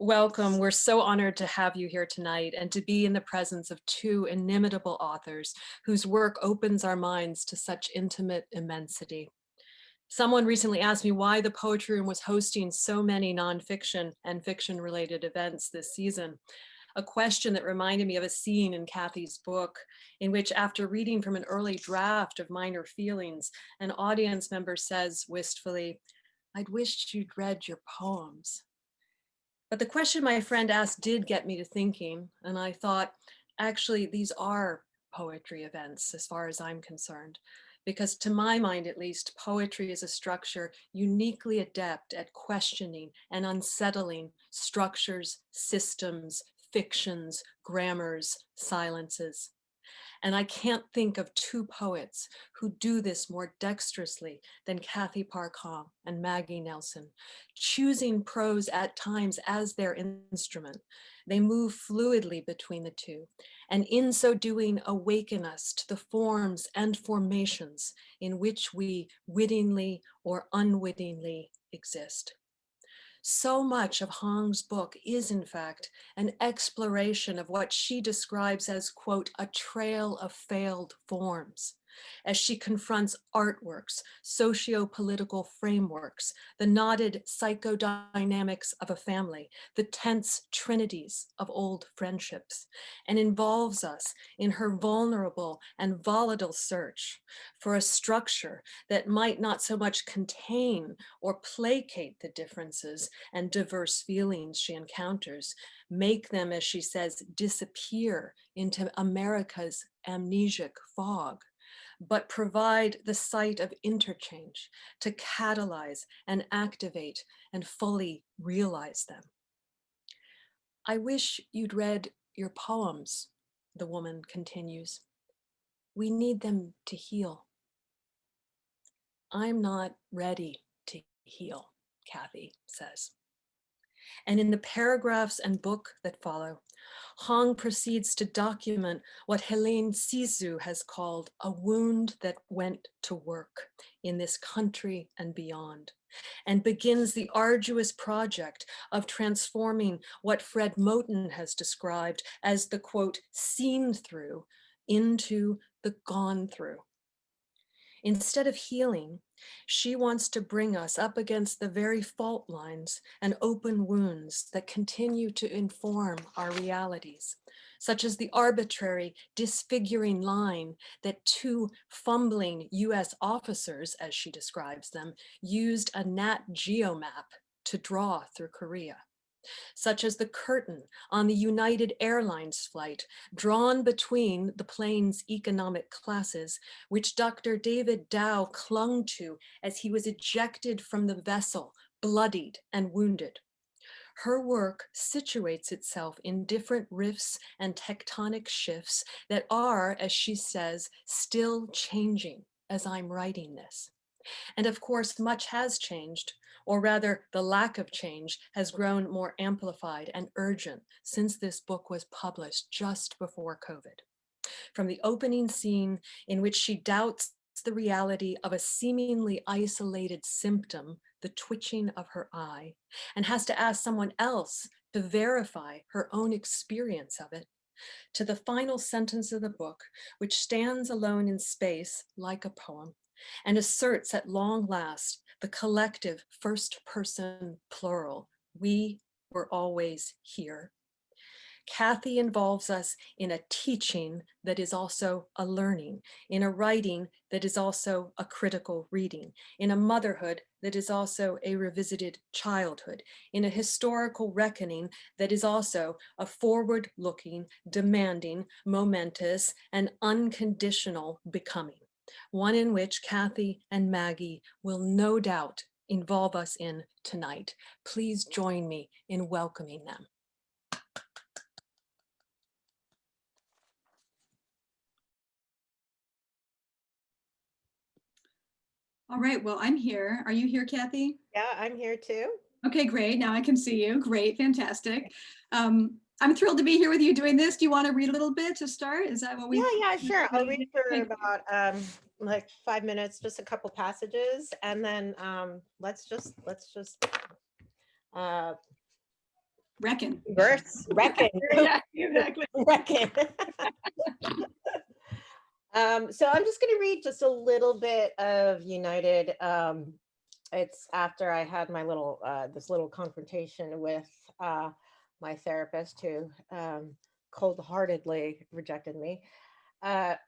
Welcome. We're so honored to have you here tonight and to be in the presence of two inimitable authors whose work opens our minds to such intimate immensity. Someone recently asked me why the Poetry Room was hosting so many nonfiction and fiction-related events this season. A question that reminded me of a scene in Cathy's book in which, after reading from an early draft of Minor Feelings, an audience member says wistfully, "I'd wished you'd read your poems." But the question my friend asked did get me to thinking, and I thought, actually, these are poetry events as far as I'm concerned, because to my mind, at least, poetry is a structure uniquely adept at questioning and unsettling structures, systems, fictions, grammars, silences. And I can't think of two poets who do this more dexterously than Cathy Park Hong and Maggie Nelson, choosing prose at times as their instrument. They move fluidly between the two, and in so doing awaken us to the forms and formations in which we wittingly or unwittingly exist. So much of Hong's book is, in fact, an exploration of what she describes as, quote, a trail of failed forms, as she confronts artworks, socio-political frameworks, the knotted psychodynamics of a family, the tense trinities of old friendships, and involves us in her vulnerable and volatile search for a structure that might not so much contain or placate the differences and diverse feelings she encounters, make them, as she says, disappear into America's amnesic fog, but provide the site of interchange to catalyze and activate and fully realize them. "I wish you'd read your poems," the woman continues. "We need them to heal." "I'm not ready to heal," Cathy says. And in the paragraphs and book that follow, Hong proceeds to document what Halen Sisu has called a wound that went to work in this country and beyond, and begins the arduous project of transforming what Fred Moten has described as the, quote, seen through into the gone through. Instead of healing, she wants to bring us up against the very fault lines and open wounds that continue to inform our realities, such as the arbitrary, disfiguring line that two fumbling US officers, as she describes them, used a Nat Geo map to draw through Korea, such as the curtain on the United Airlines flight drawn between the plane's economic classes, which Dr. David Dow clung to as he was ejected from the vessel, bloodied and wounded. Her work situates itself in different rifts and tectonic shifts that are, as she says, still changing as I'm writing this. And of course, much has changed, or rather the lack of change has grown more amplified and urgent since this book was published just before COVID. From the opening scene in which she doubts the reality of a seemingly isolated symptom, the twitching of her eye, and has to ask someone else to verify her own experience of it, to the final sentence of the book, which stands alone in space like a poem, and asserts at long last the collective first person plural, we were always here. Cathy involves us in a teaching that is also a learning, in a writing that is also a critical reading, in a motherhood that is also a revisited childhood, in a historical reckoning that is also a forward-looking, demanding, momentous, and unconditional becoming, one in which Cathy and Maggie will no doubt involve us in tonight. Please join me in welcoming them. All right, well, I'm here. Are you here, Cathy? Yeah, I'm here too. Okay, great. Now I can see you. Great, fantastic. I'm thrilled to be here with you doing this. Do you want to read a little bit to start? Is that what we? Yeah, sure. I'll read for Okay. about like 5 minutes, just a couple passages, and then let's just Reckon. Verse, reckon. Yeah, exactly. Reckon. So I'm just going to read just a little bit of United. It's after I had my little this little confrontation with my therapist, who cold-heartedly rejected me. For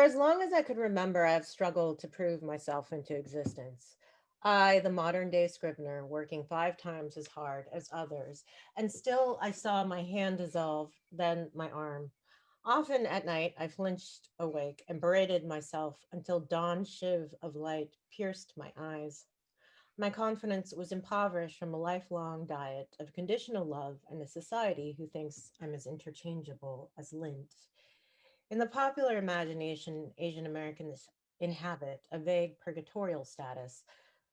as long as I could remember, I have struggled to prove myself into existence. I, the modern day scrivener, working 5 times as hard as others, and still I saw my hand dissolve, then my arm. Often at night, I flinched awake and berated myself until dawn shiv of light pierced my eyes. My confidence was impoverished from a lifelong diet of conditional love and a society who thinks I'm as interchangeable as lint. In the popular imagination, Asian Americans inhabit a vague purgatorial status,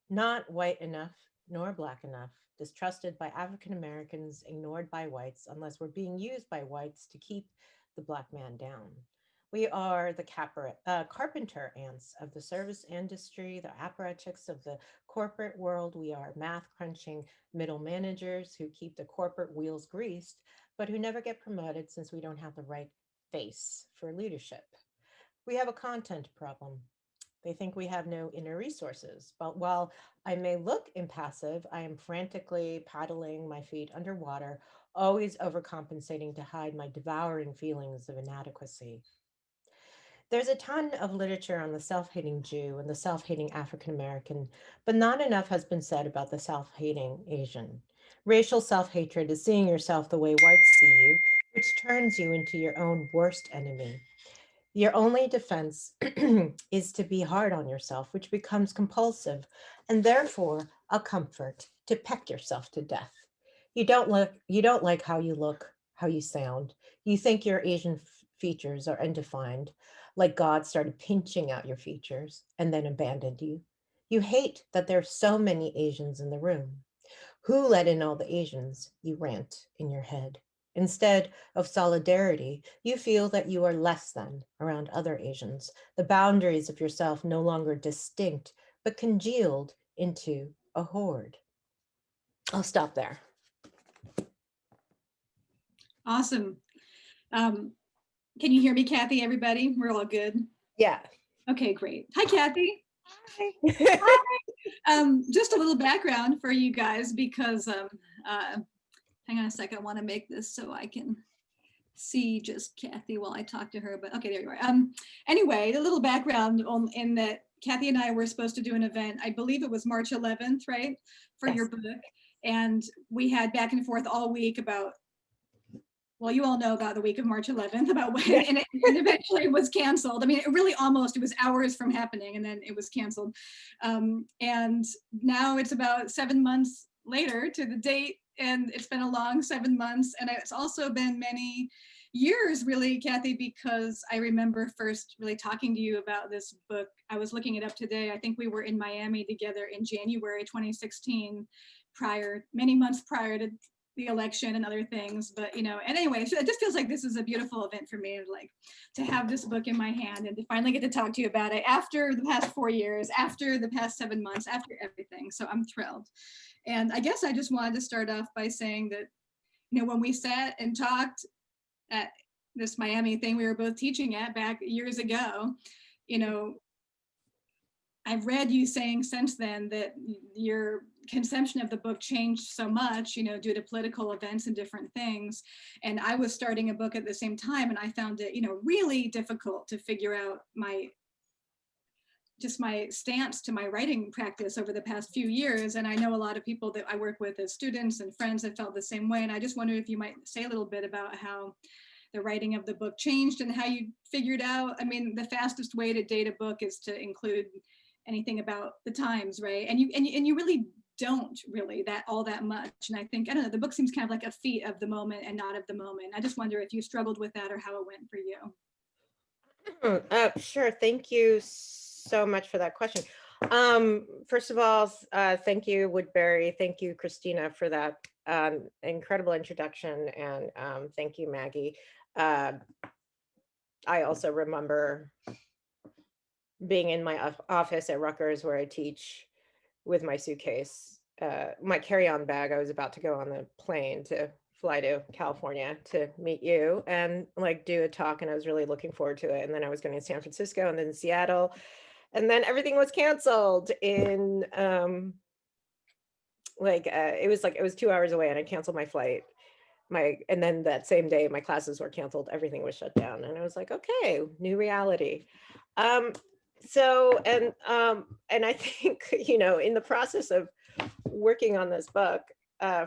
not white enough nor black enough, distrusted by African Americans, ignored by whites, unless we're being used by whites to keep the black man down. We are the carpenter ants of the service industry, the apparatchiks of the corporate world. We are math crunching middle managers who keep the corporate wheels greased, but who never get promoted since we don't have the right face for leadership. We have a content problem. They think we have no inner resources. But while I may look impassive, I am frantically paddling my feet underwater, always overcompensating to hide my devouring feelings of inadequacy. There's a ton of literature on the self-hating Jew and the self-hating African American, but not enough has been said about the self-hating Asian. Racial self-hatred is seeing yourself the way whites see you, which turns you into your own worst enemy. Your only defense is to be hard on yourself, which becomes compulsive and therefore a comfort to peck yourself to death. You don't like how you look, how you sound. You think your Asian features are undefined, like God started pinching out your features and then abandoned you. You hate that there are so many Asians in the room. Who let in all the Asians? You rant in your head. Instead of solidarity, you feel that you are less than around other Asians. The boundaries of yourself no longer distinct, but congealed into a horde. I'll stop there. Awesome. Can you hear me, Cathy, everybody? We're all good? Yeah. Okay, great. Hi, Cathy. Hi. Just a little background for you guys, because hang on a second, I want to make this so I can see just Cathy while I talk to her, but okay, there you are. Anyway, a little background in that Cathy and I were supposed to do an event, I believe it was March 11th, right, for Yes. your book. And we had back and forth all week about, well, you all know about the week of March 11th, about when, and it eventually was canceled. I mean, it really almost, it was hours from happening and then it was canceled. And now it's about 7 months later to the date, and it's been a long 7 months. And it's also been many years, really, Cathy, because I remember first really talking to you about this book. I was looking it up today. I think we were in Miami together in January 2016, many months prior to the election and other things. But, you know, and anyway, so it just feels like this is a beautiful event for me, like to have this book in my hand and to finally get to talk to you about it after the past 4 years, after the past 7 months, after everything. So I'm thrilled. And I guess I just wanted to start off by saying that, you know, when we sat and talked at this Miami thing we were both teaching at back years ago, you know, I've read you saying since then that your conception of the book changed so much, you know, due to political events and different things. And I was starting a book at the same time, and I found it, you know, really difficult to figure out my stance to my writing practice over the past few years. And I know a lot of people that I work with as students and friends have felt the same way. And I just wonder if you might say a little bit about how the writing of the book changed and how you figured out, I mean, the fastest way to date a book is to include anything about the times, right? And you really don't really all that much. And I think, I don't know, the book seems kind of like a feat of the moment and not of the moment. I just wonder if you struggled with that or how it went for you. Sure. Thank you so much for that question. First of all, thank you, Woodberry. Thank you, Christina, for that incredible introduction. And thank you, Maggie. I also remember being in my office at Rutgers where I teach with my suitcase my carry-on bag. I was about to go on the plane to fly to California to meet you and like do a talk, and I was really looking forward to it. And then I was going to San Francisco and then Seattle, and then everything was canceled in it was 2 hours away, and I canceled my flight. And then that same day my classes were canceled, everything was shut down, and I was like, okay, new reality. And I think, you know, in the process of working on this book,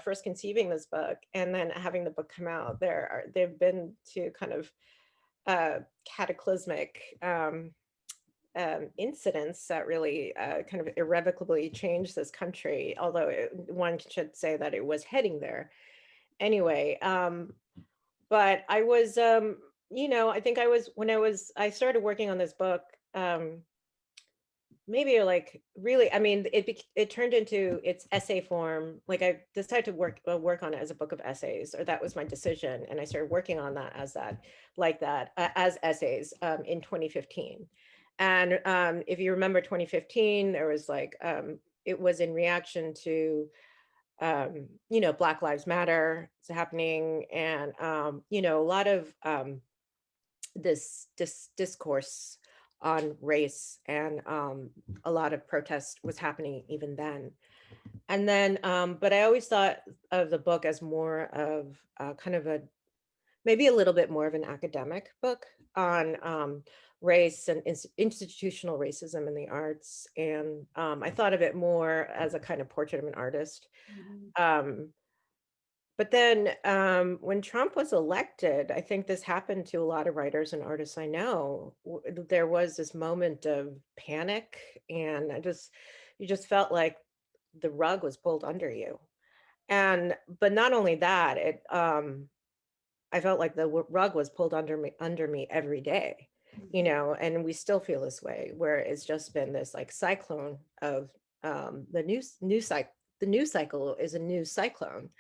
first conceiving this book and then having the book come out, they've been two kind of cataclysmic incidents that really kind of irrevocably changed this country, although one should say that it was heading there anyway. But I was, you know, I think I started working on this book, maybe like really, I mean, it turned into its essay form. Like I decided to work on it as a book of essays, or that was my decision. And I started working on that as as essays in 2015. And if you remember 2015, there was like, it was in reaction to, you know, Black Lives Matter is happening. And, you know, a lot of this discourse on race, and a lot of protest was happening even then. And then, but I always thought of the book as more of kind of maybe a little bit more of an academic book on race and institutional racism in the arts. And I thought of it more as a kind of portrait of an artist. But then when Trump was elected, I think this happened to a lot of writers and artists I know. There was this moment of panic, and you just felt like the rug was pulled under you. But not only that, I felt like the rug was pulled under me every day, you know, and we still feel this way, where it's just been this like cyclone of the news cycle. The news cycle is a news cyclone.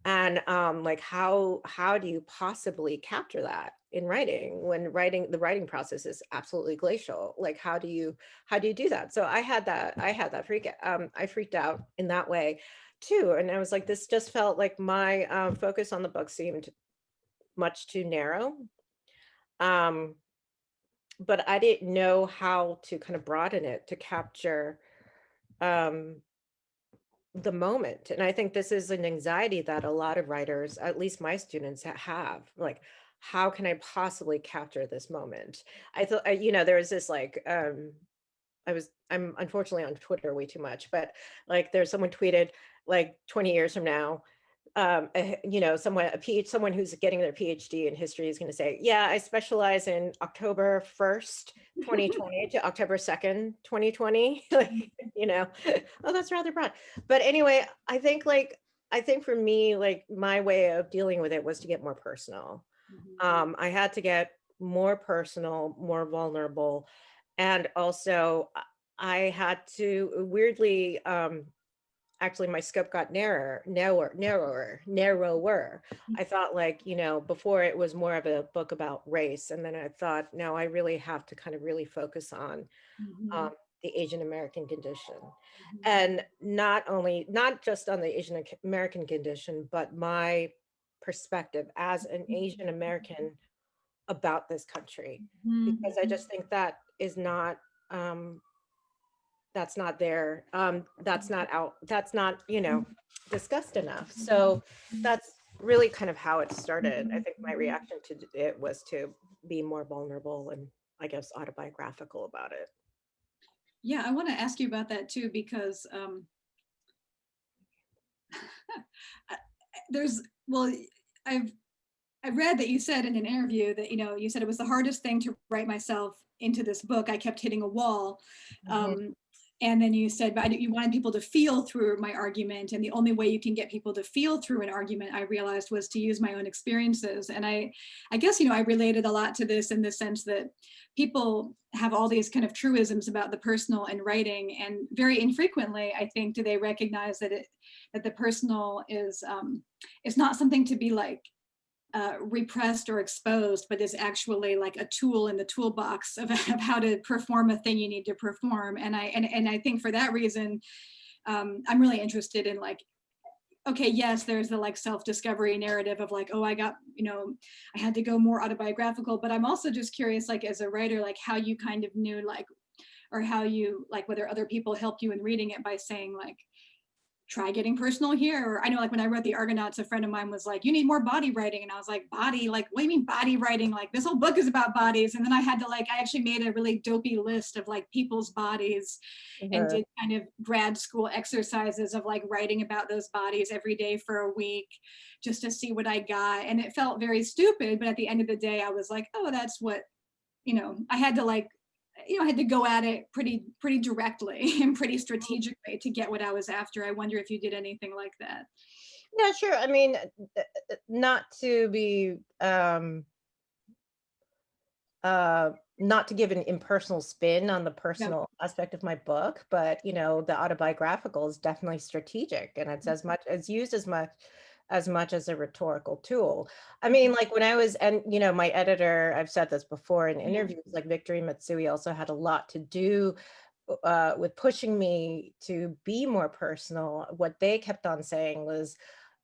And like how do you possibly capture that in writing when the writing process is absolutely glacial? Like how do you do that? So I had that freaked out in that way too. And I was like, this just felt like my focus on the book seemed much too narrow. But I didn't know how to kind of broaden it to capture the moment. And I think this is an anxiety that a lot of writers, at least my students, have. Like, how can I possibly capture this moment? I thought, you know, there was this like, I'm unfortunately on Twitter way too much, but like there's someone tweeted like 20 years from now, you know, someone who's getting their PhD in history is going to say, yeah, I specialize in October 1st, 2020 to October 2nd, 2020. Like, you know, oh, that's rather broad. But anyway, I think for me, like my way of dealing with it was to get more personal. I had to get more personal, more vulnerable. And also I had to weirdly, actually my scope got narrower. I thought like, you know, before it was more of a book about race. And then I thought, no, I really have to kind of really focus on the Asian American condition. And not just on the Asian American condition, but my perspective as an Asian American about this country. Because I just think that is not, that's not there. That's not, you know, discussed enough. So that's really kind of how it started. I think my reaction to it was to be more vulnerable and I guess autobiographical about it. Yeah, I want to ask you about that too, because I read that you said in an interview that, you know, you said it was the hardest thing to write myself into this book. I kept hitting a wall. And then you said, but you wanted people to feel through my argument. And the only way you can get people to feel through an argument, I realized, was to use my own experiences. And I guess, you know, I related a lot to this in the sense that people have all these kind of truisms about the personal in writing. And very infrequently, I think, do they recognize that the personal is not something to be like, repressed or exposed, but is actually like a tool in the toolbox of how to perform a thing you need to perform. And I think for that reason, I'm really interested in like, okay, yes, there's the like self-discovery narrative of like, oh, I got, I had to go more autobiographical, but I'm also just curious, like as a writer, like how you kind of knew like, or how you like, whether other people helped you in reading it by saying like, try getting personal here. Or I know like when I wrote the Argonauts, a friend of mine was like, you need more body writing. And I was like, body, like, what do you mean body writing? Like this whole book is about bodies. And then I had to like, I actually made a really dopey list of like people's bodies and did kind of grad school exercises of like writing about those bodies every day for a week just to see what I got. And it felt very stupid, but at the end of the day, I was like, oh, that's what, I had to like, I had to go at it pretty directly and pretty strategically to get what I was after. I wonder if you did anything like that. Yeah, sure. I mean, not to be not to give an impersonal spin on the personal aspect of my book, but the autobiographical is definitely strategic, and it's as much as used as much as a rhetorical tool. I mean, like when I was, and my editor, I've said this before in interviews, like Victory Matsui also had a lot to do with pushing me to be more personal. What they kept on saying was,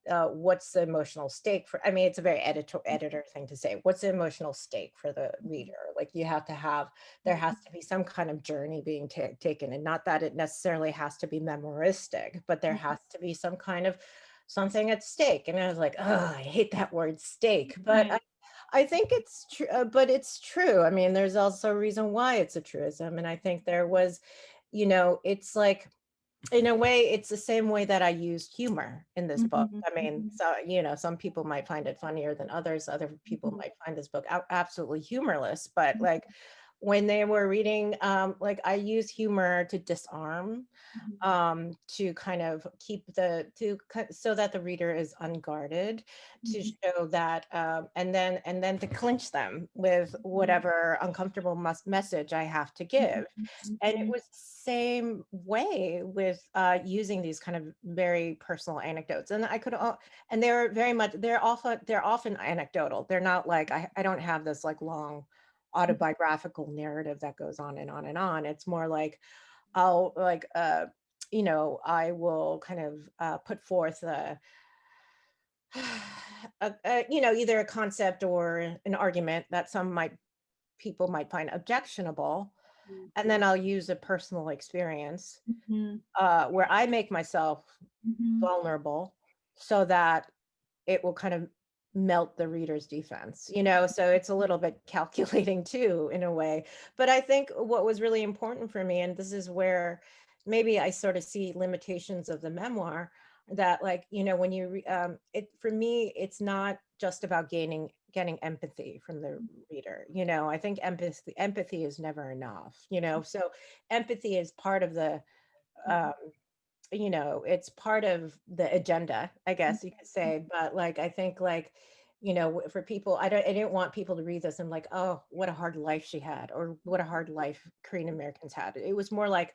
what's the emotional stake for, I mean, it's a very editor thing to say, what's the emotional stake for the reader? Like you have to have, there has to be some kind of journey being taken, and not that it necessarily has to be memoristic, but there has to be some kind of something at stake. And I was like, oh, I hate that word stake, but I think it's true, but it's true. I mean, there's also a reason why it's a truism. And I think there was, it's like, in a way, it's the same way that I used humor in this book. I mean, so, some people might find it funnier than others. Other people might find this book absolutely humorless, but like when they were reading, like I use humor to disarm, to kind of keep so that the reader is unguarded, to show that, and then to clinch them with whatever uncomfortable message I have to give. And it was the same way with using these kind of very personal anecdotes. And and they're often anecdotal. They're not like, I don't have this like long autobiographical narrative that goes on and on and on. It's more like, I'll like, I will kind of put forth either a concept or an argument that people might find objectionable. And then I'll use a personal experience where I make myself vulnerable so that it will kind of melt the reader's defense, so it's a little bit calculating too, in a way. But I think what was really important for me, and this is where maybe I sort of see limitations of the memoir, that like, when you for me, it's not just about getting empathy from the reader. I think empathy is never enough, so empathy is part of the it's part of the agenda, I guess you could say. But like, I think like, for people, I didn't want people to read this and like, oh, what a hard life she had, or what a hard life Korean Americans had. It was more like,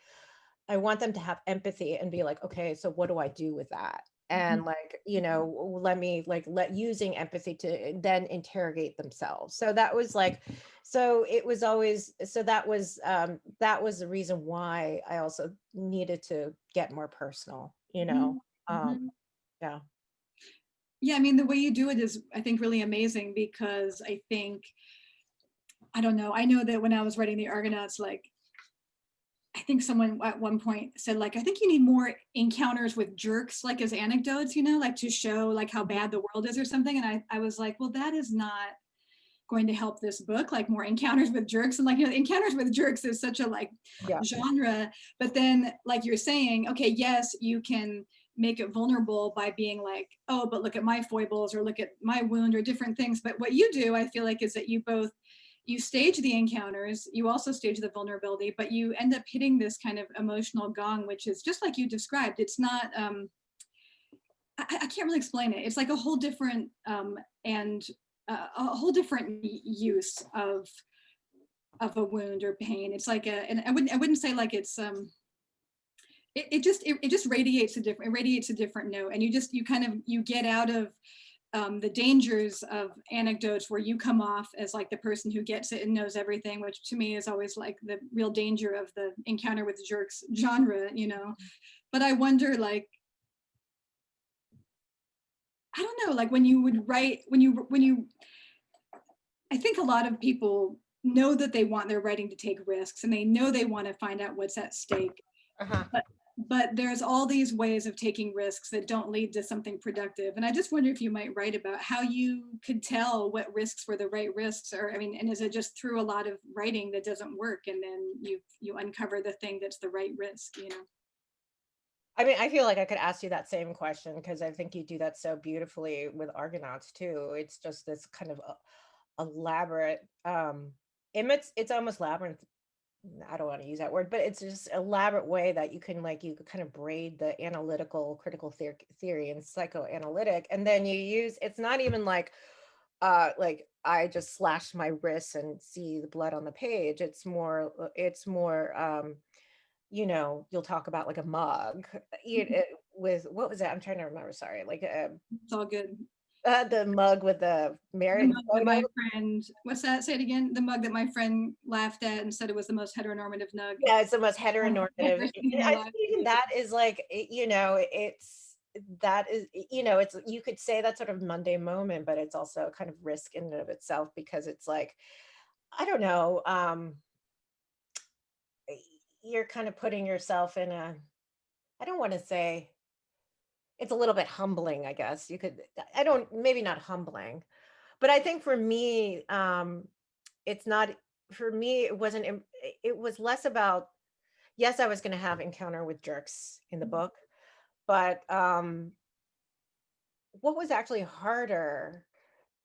I want them to have empathy and be like, okay, so what do I do with that? And like, let using empathy to then interrogate themselves. So that was like, so it was always, so that was the reason why I also needed to get more personal, yeah. Yeah, I mean, the way you do it is, I think, really amazing, because I think, I don't know, I know that when I was writing the Argonauts, like, I think someone at one point said, like, I think you need more encounters with jerks, like as anecdotes, like to show like how bad the world is or something. And I was like, well, that is not going to help this book, like more encounters with jerks. And like, encounters with jerks is such a like genre. But then like you're saying, okay, yes, you can make it vulnerable by being like, oh, but look at my foibles, or look at my wound, or different things. But what you do, I feel like, is that you stage the encounters, you also stage the vulnerability, but you end up hitting this kind of emotional gong, which is just like you described. It's not, I can't really explain it. It's like a whole different, and a whole different use of a wound or pain. It's like and I wouldn't say like it's, it just radiates a different note, and you get out of the dangers of anecdotes where you come off as like the person who gets it and knows everything, which to me is always like the real danger of the encounter with jerks genre, but I wonder, like, I don't know, like when you would write, I think a lot of people know that they want their writing to take risks and they know they want to find out what's at stake. Uh-huh. But there's all these ways of taking risks that don't lead to something productive. And I just wonder if you might write about how you could tell what risks were the right risks, or, I mean, and is it just through a lot of writing that doesn't work and then you uncover the thing that's the right risk, you know? I mean, I feel like I could ask you that same question because I think you do that so beautifully with Argonauts too. It's just this kind of elaborate, it's almost labyrinth. I don't want to use that word, but it's just elaborate way that you can like, you could kind of braid the analytical critical theory and psychoanalytic. And then you use, it's not even like I just slash my wrists and see the blood on the page. It's more, you know, you'll talk about like a mug with, what was that? I'm trying to remember. Sorry. Like It's all good. the mug with the The marriage mug that my photo. friend, what's that? Say it again. The mug that my friend laughed at and said it was the most heteronormative mug Yeah, it's the most I've ever heteronormative. seen in my I life. think even that is like, you know, that is, you know, it's, you could say that sort of Monday moment, but it's also kind of risk in and of itself because it's like, I don't know, you're kind of putting yourself in a, I don't want to say, it's a little bit humbling, I guess. You could, I don't, maybe not humbling, but I think for me, it's not, for me, it wasn't, it was less about, yes, I was going to have encounter with jerks in the book, but what was actually harder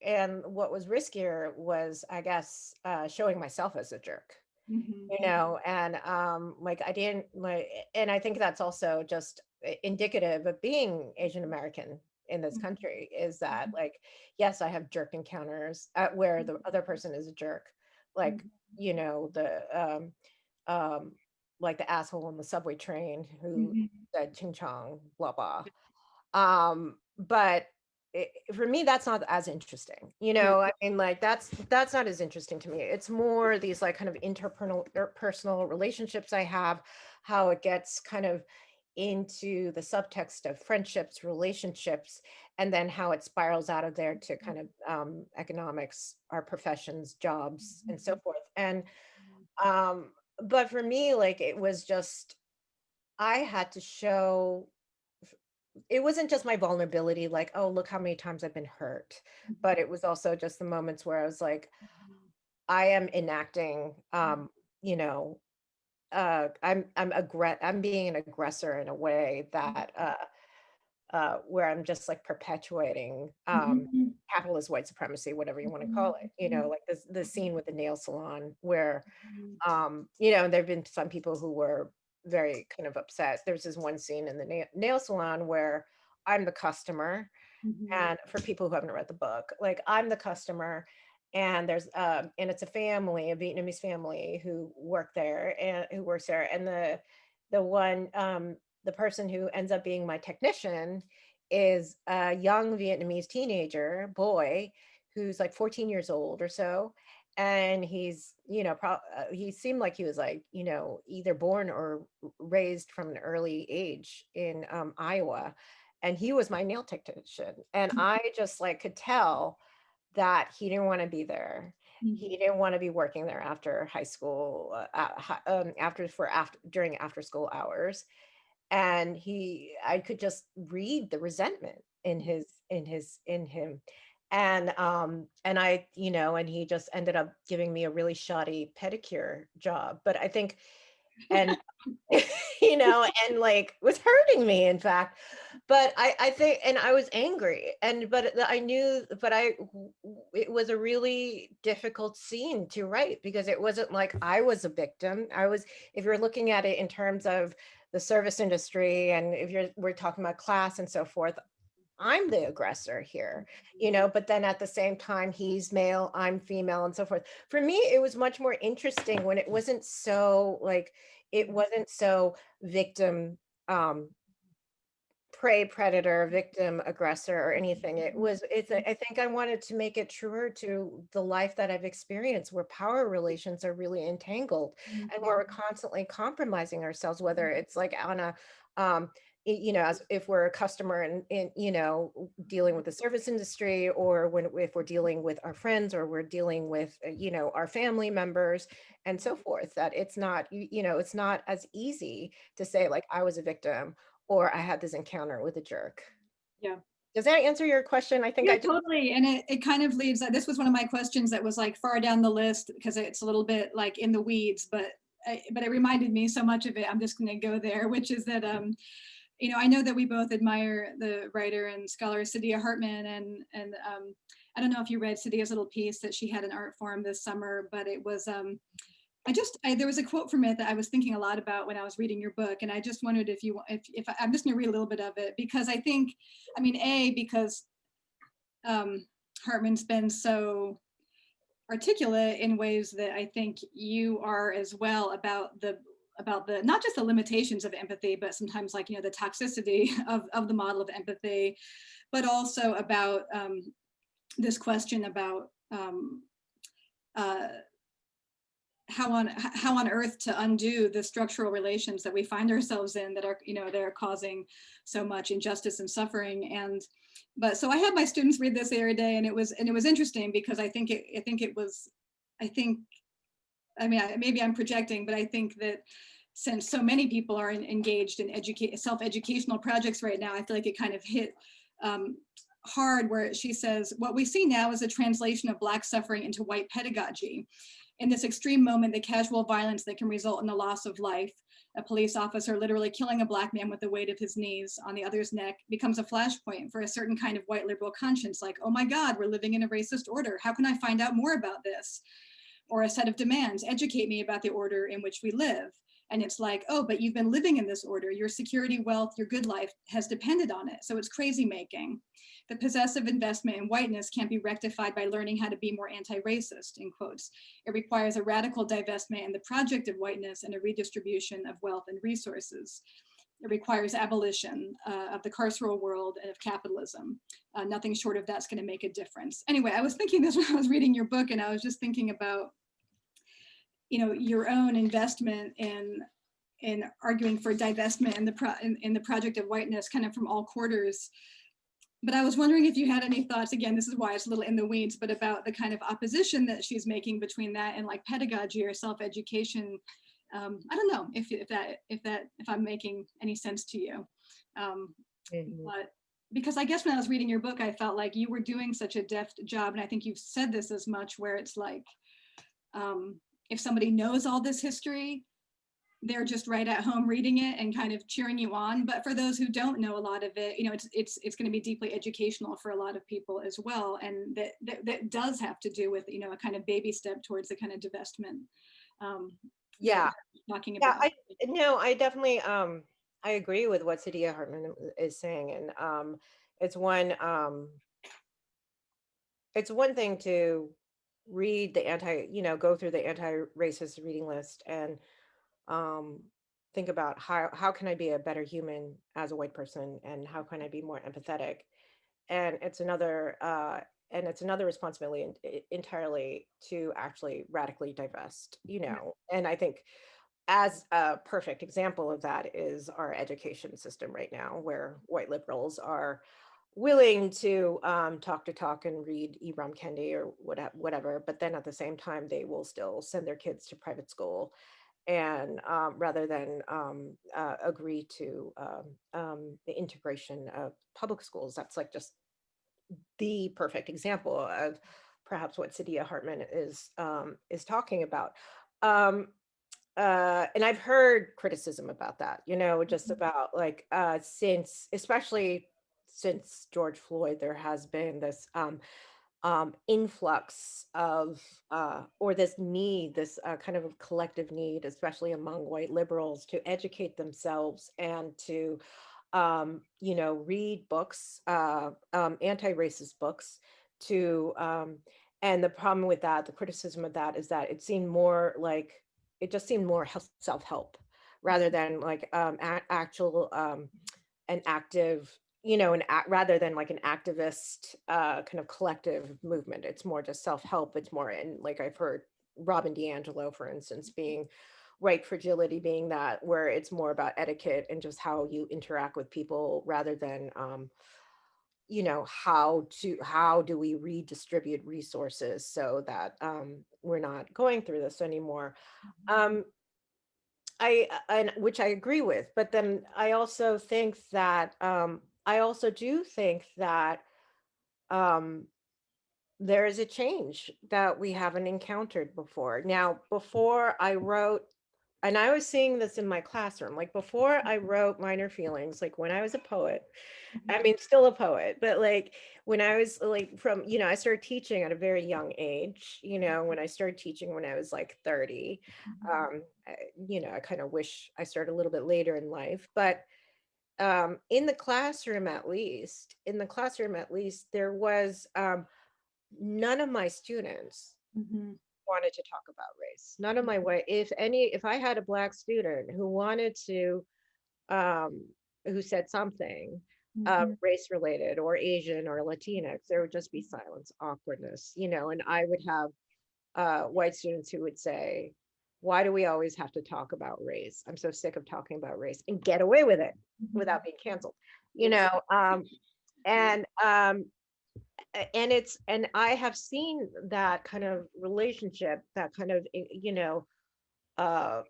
and what was riskier was, I guess, showing myself as a jerk, Mhm. you know, and like I didn't like, and I think that's also just indicative of being Asian American in this country is that like, yes, I have jerk encounters where the other person is a jerk, like, you know, um, like the asshole on the subway train who Mhm. said ching chong, blah, blah. But for me, that's not as interesting. You Right. know, I mean, like that's not as interesting to me. It's more these like kind of interpersonal or personal relationships I have, how it gets kind of into the subtext of friendships, relationships, and then how it spirals out of there to kind of economics, our professions, jobs, and so forth. And um, but for me, like it was just I had to show it wasn't just my vulnerability, like, oh, look how many times I've been hurt, but it was also just the moments where I was like, I am enacting, you know, I'm being an aggressor in a way that, where I'm just like perpetuating, Mhm. capitalist white supremacy, whatever you want to call it, you know, like the scene with the nail salon where, you know, there've been some people who were very kind of upset. There's this one scene in the nail salon where I'm the customer, Mhm. and for people who haven't read the book, like I'm the customer, and there's and it's a family, a Vietnamese family who works there, and the one the person who ends up being my technician is a young Vietnamese teenager boy who's like 14 years old or so, and he's, you know, he seemed like he was like, you know, either born or raised from an early age in Iowa, and he was my nail technician, and I just like could tell that he didn't want to be there. He didn't want to be working there after high school, after during after school hours, and I could just read the resentment in him, and I, you know, and he just ended up giving me a really shoddy pedicure job, but I think, and you know, and like was hurting me, in fact. But I think, and I was angry, and but I knew, but it was a really difficult scene to write because it wasn't like I was a victim. If you're looking at it in terms of the service industry, and if we're talking about class and so forth, I'm the aggressor here, you know, but then at the same time, he's male, I'm female, and so forth. For me, it was much more interesting when it wasn't so like, it wasn't so victim, um, prey, predator, victim, aggressor, or anything. I think I wanted to make it truer to the life that I've experienced where power relations are really entangled and where we're constantly compromising ourselves, whether it's like on As if we're a customer and dealing with the service industry, or if we're dealing with our friends, or we're dealing with our family members and so forth, that it's not it's not as easy to say like I was a victim or I had this encounter with a jerk. Yeah. Does that answer your question? I think Yeah, I did. totally. And it kind of leads, this was one of my questions that was like far down the list because it's a little bit like in the weeds, but it reminded me so much of it. I'm just going to go there, which is that, I know that we both admire the writer and scholar Saidiya Hartman, and I don't know if you read Saidiya's little piece that she had in Art Forum this summer, but it was, there was a quote from it that I was thinking a lot about when I was reading your book, and I just wondered if I'm just going to read a little bit of it, because I think, because Hartman's been so articulate in ways that I think you are as well about the not just the limitations of empathy, but sometimes like the toxicity of the model of empathy, but also about this question about how on earth to undo the structural relations that we find ourselves in that are that are causing so much injustice and suffering. But so I had my students read this the other day, and it was interesting because maybe I'm projecting, but I think that since so many people are engaged in self-educational projects right now, I feel like it kind of hit hard, where she says, what we see now is a translation of Black suffering into white pedagogy. In this extreme moment, the casual violence that can result in the loss of life, a police officer literally killing a Black man with the weight of his knees on the other's neck, becomes a flashpoint for a certain kind of white liberal conscience, like, oh my God, we're living in a racist order. How can I find out more about this? Or a set of demands, educate me about the order in which we live. And it's like, oh, but you've been living in this order. Your security, wealth, your good life has depended on it. So it's crazy making. The possessive investment in whiteness can't be rectified by learning how to be more anti-racist, in quotes. It requires a radical divestment in the project of whiteness and a redistribution of wealth and resources. It requires abolition of the carceral world and of capitalism. Nothing short of that's going to make a difference. Anyway, I was thinking this when I was reading your book, and I was just thinking about, your own investment in arguing for divestment in the project of whiteness, kind of from all quarters. But I was wondering if you had any thoughts, again, this is why it's a little in the weeds, but about the kind of opposition that she's making between that and like pedagogy or self-education. I don't know if I'm making any sense to you. But because I guess when I was reading your book, I felt like you were doing such a deft job, and I think you've said this as much, where it's like, if somebody knows all this history, they're just right at home reading it and kind of cheering you on. But for those who don't know a lot of it, it's going to be deeply educational for a lot of people as well. And that does have to do with, a kind of baby step towards the kind of divestment. Yeah. Talking about. I definitely, I agree with what Saidiya Hartman is saying. And it's one thing to read the go through the anti-racist reading list and think about how can I be a better human as a white person, and how can I be more empathetic. And it's another responsibility entirely to actually radically divest, and I think as a perfect example of that is our education system right now, where white liberals are willing to talk and read Ibram Kendi or whatever, but then at the same time, they will still send their kids to private school, and rather than agree to the integration of public schools. That's like just the perfect example of perhaps what Saidiya Hartman is talking about. And I've heard criticism about that, just about like especially since George Floyd, there has been this influx of or this need, this kind of a collective need, especially among white liberals, to educate themselves and to read books, anti-racist books, and the problem with that, the criticism of that, is that it just seemed more self-help rather than like actual an active, rather than like an activist kind of collective movement. It's more just self-help. It's more, and like I've heard Robin DiAngelo, for instance, being white fragility being that where it's more about etiquette and just how you interact with people rather than how do we redistribute resources so that we're not going through this anymore. um and which I agree with, but then I also think that I also do think that um there is a change that we haven't encountered before. Now, before I wrote, and I was seeing this in my classroom, like before I wrote Minor Feelings, like when I was a poet, I mean, still a poet, but like when I was like I started teaching at a very young age, when I started teaching when I was like 30. I kind of wish I started a little bit later in life, but in the classroom at least, there was none of my students Mhm. wanted to talk about race. None of my way, if I had a Black student who wanted to, um, who said something Mhm. race related or Asian or Latinx, there would just be silence, awkwardness, and I would have white students who would say, why do we always have to talk about race? I'm so sick of talking about race, and get away with it without being canceled, you Yes. know. And and I have seen that kind of relationship, that kind of uh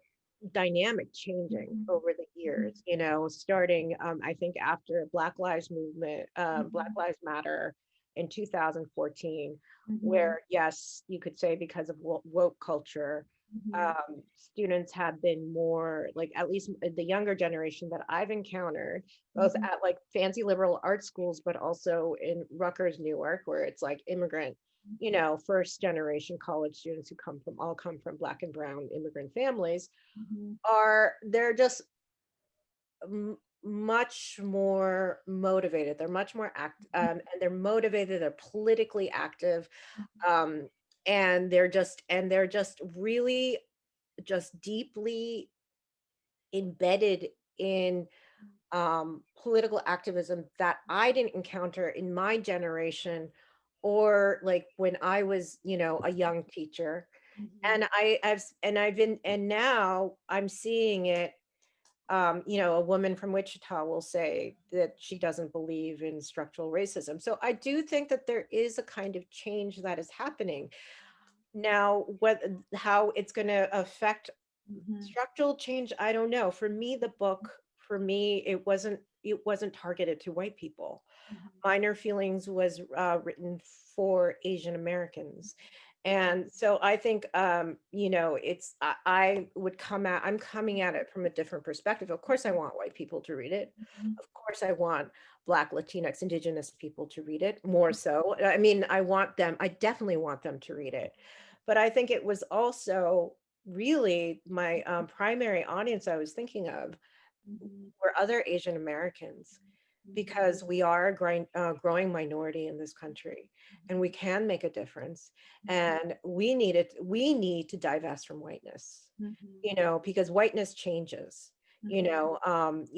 dynamic changing Mhm. over the years, starting I think after Black Mhm. Lives Matter in 2014, Mhm. where yes, you could say because of woke culture, Mhm. students have been more like, at least the younger generation that I've encountered, both Mhm. at like fancy liberal art schools, but also in Rutgers, Newark, where it's like immigrant, first generation college students who come from Black and brown immigrant families, Mhm. they're just much more motivated. They're much more and they're motivated, they're politically active, um and they're just really just deeply embedded in political activism that I didn't encounter in my generation, or like when I was, a young teacher. Mhm. And I've been, and now I'm seeing it. A woman from Wichita will say that she doesn't believe in structural racism. So I do think that there is a kind of change that is happening. Now, how it's going to affect Mhm. structural change, I don't know. For me, it wasn't targeted to white people. Mhm. Minor Feelings was written for Asian Americans. And so I think, I would I'm coming at it from a different perspective. Of course, I want white people to read it. Mhm. Of course, I want Black, Latinx, Indigenous people to read it more so. I mean, I definitely want them to read it. But I think it was also really my primary audience I was thinking of Mhm. were other Asian Americans, because we are a growing minority in this country, and we can make a difference, and we need to divest from whiteness, Mhm. because whiteness changes. Mhm.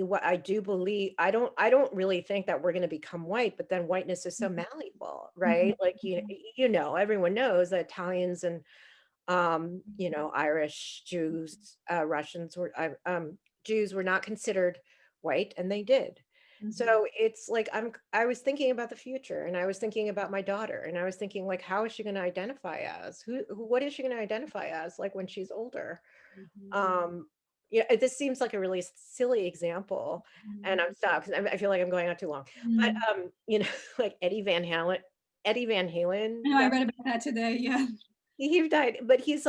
What I do believe, I don't really think that we're going to become white, but then whiteness is so Mhm. malleable, Mhm. right? Like, everyone knows that Italians and Irish, Jews, Russians Jews were not considered white, and they did. Mhm. So it's like I was thinking about the future, and I was thinking about my daughter, and I was thinking, like, how is she going to identify as? What is she going to identify as, like, when she's older? Mhm. Um, this seems like a really silly example, and I'm stopped because I feel like I'm going on too long. But Mhm. like Eddie Van Halen. I know I read about that today. Yeah. He died, but he's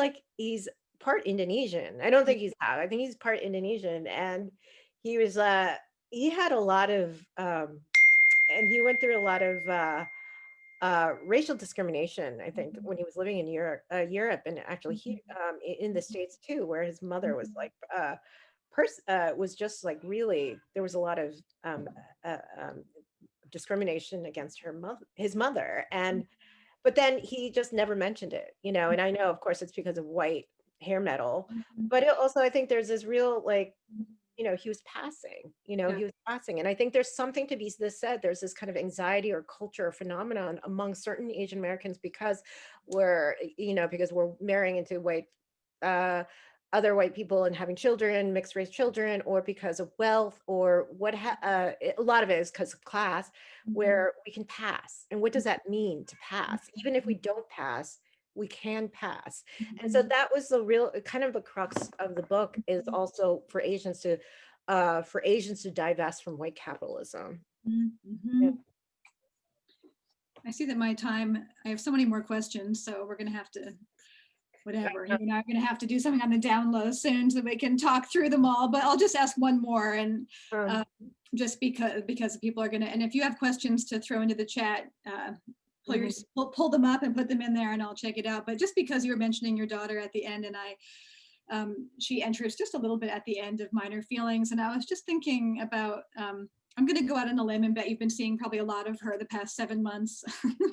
part Indonesian. I don't think he's half. I think he's part Indonesian, and he was he had a lot of and he went through a lot of racial discrimination, I think, when he was living in Europe, and actually he in the States too, where his mother was like was just like, really, there was a lot of um, discrimination against his mother, and but then he just never mentioned it, and I know, of course, it's because of white hair metal, but also I think there's this real, like, Yeah. he was passing, and I think there's something to be said. There's this kind of anxiety or culture or phenomenon among certain Asian Americans, because we're marrying into white uh other white people and having children, mixed race children, or because of wealth, or a lot of it is because of class, where we can pass. And what does that mean to pass? Even if we don't pass, we can pass. And so that was the real kind of the crux of the book, is also for Asians to divest from white capitalism. Yeah. I see that I have so many more questions, so we're going to have to, whatever, you and I are going to have to do something on the down low soon so that we can talk through them all, but I'll just ask one more, and just because people are going to, and if you have questions to throw into the chat, pull them up and put them in there and I'll check it out. But just because you were mentioning your daughter at the end, and she enters just a little bit at the end of Minor Feelings, and I was just thinking about, I'm going to go out on a limb and bet you've been seeing probably a lot of her the past 7 months,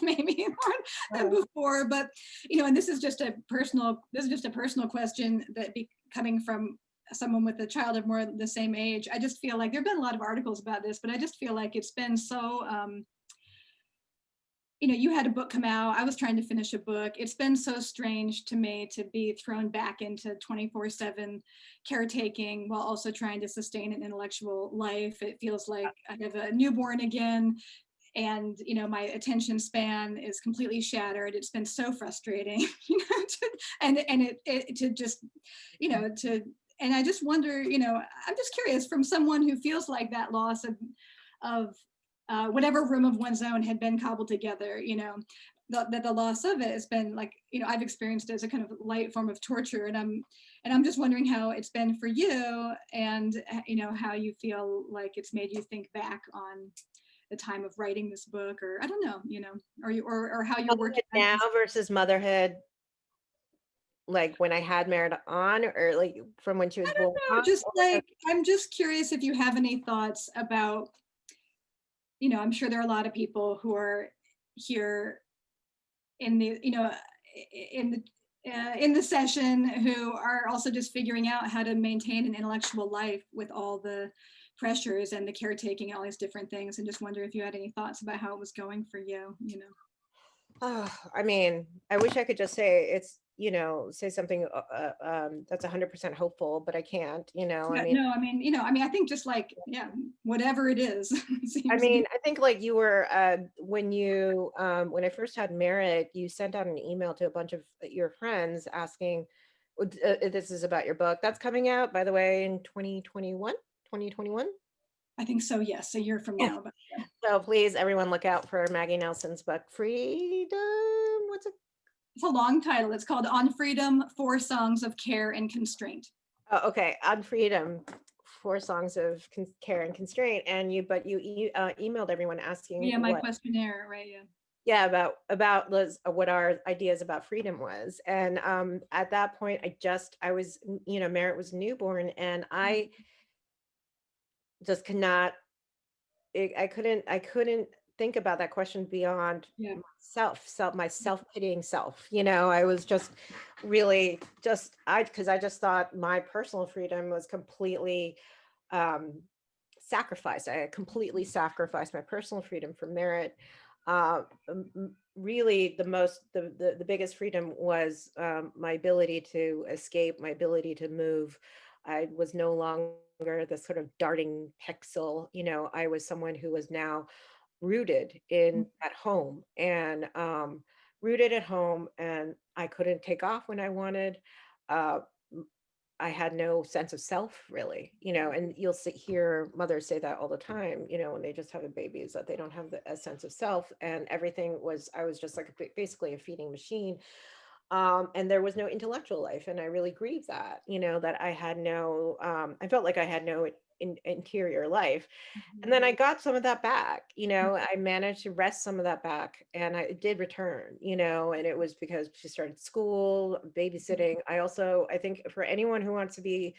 maybe more than before. But and this is just a personal question that coming from someone with a child of more the same age. I just feel like there've been a lot of articles about this, but I just feel like it's been so. You had a book come out. I was trying to finish a book. It's been so strange to me to be thrown back into 24/7 caretaking while also trying to sustain an intellectual life. It feels like I have a newborn again, and my attention span is completely shattered. It's been so frustrating, and I just wonder, I'm just curious, from someone who feels like that loss of whatever room of one's own had been cobbled together, that the loss of it has been like, I've experienced it as a kind of light form of torture, and I'm just wondering how it's been for you, and how you feel like it's made you think back on the time of writing this book, or I don't know, or how you're working now versus motherhood, like when I had Merritt on, or like from when she was born. Just like, I'm just curious if you have any thoughts about, I'm sure there are a lot of people who are here in the, in the session who are also just figuring out how to maintain an intellectual life with all the pressures and the caretaking and all these different things, and just wonder if you had any thoughts about how it was going for you. I mean, I wish I could just say say something that's 100% hopeful, but I can't. I think just like, whatever it is. I mean, I think like you were when I first had Merritt, you sent out an email to a bunch of your friends asking, this is about your book that's coming out, by the way, in 2021. I think so, yes, a year from now. But so please, everyone, look out for Maggie Nelson's book, Freedom. What's it? It's a long title. It's called On Freedom, 4 Songs of Care and Constraint. Oh, okay. On Freedom, 4 songs of care and constraint. And you emailed everyone asking. Yeah, my questionnaire, right? Yeah. Yeah, about Liz, what our ideas about freedom was. And at that point, I was, Merritt was newborn, and I just I couldn't think about that question beyond my self-pitying self. I was just really because I just thought my personal freedom was completely sacrificed. I had completely sacrificed my personal freedom for Merritt. Really the biggest freedom was my ability to escape, my ability to move. I was no longer this sort of darting pixel. I was someone who was now rooted at home, and I couldn't take off when I wanted. I had no sense of self, really, and you'll hear mothers say that all the time, when they just have a baby, is that they don't have a sense of self, and I was just like basically a feeding machine. And there was no intellectual life, and I really grieved that, that I had I felt like I had no interior life. And then I got some of that back, I managed to wrest some of that back, and I did return, and it was because she started school, babysitting. I think for anyone who wants to be,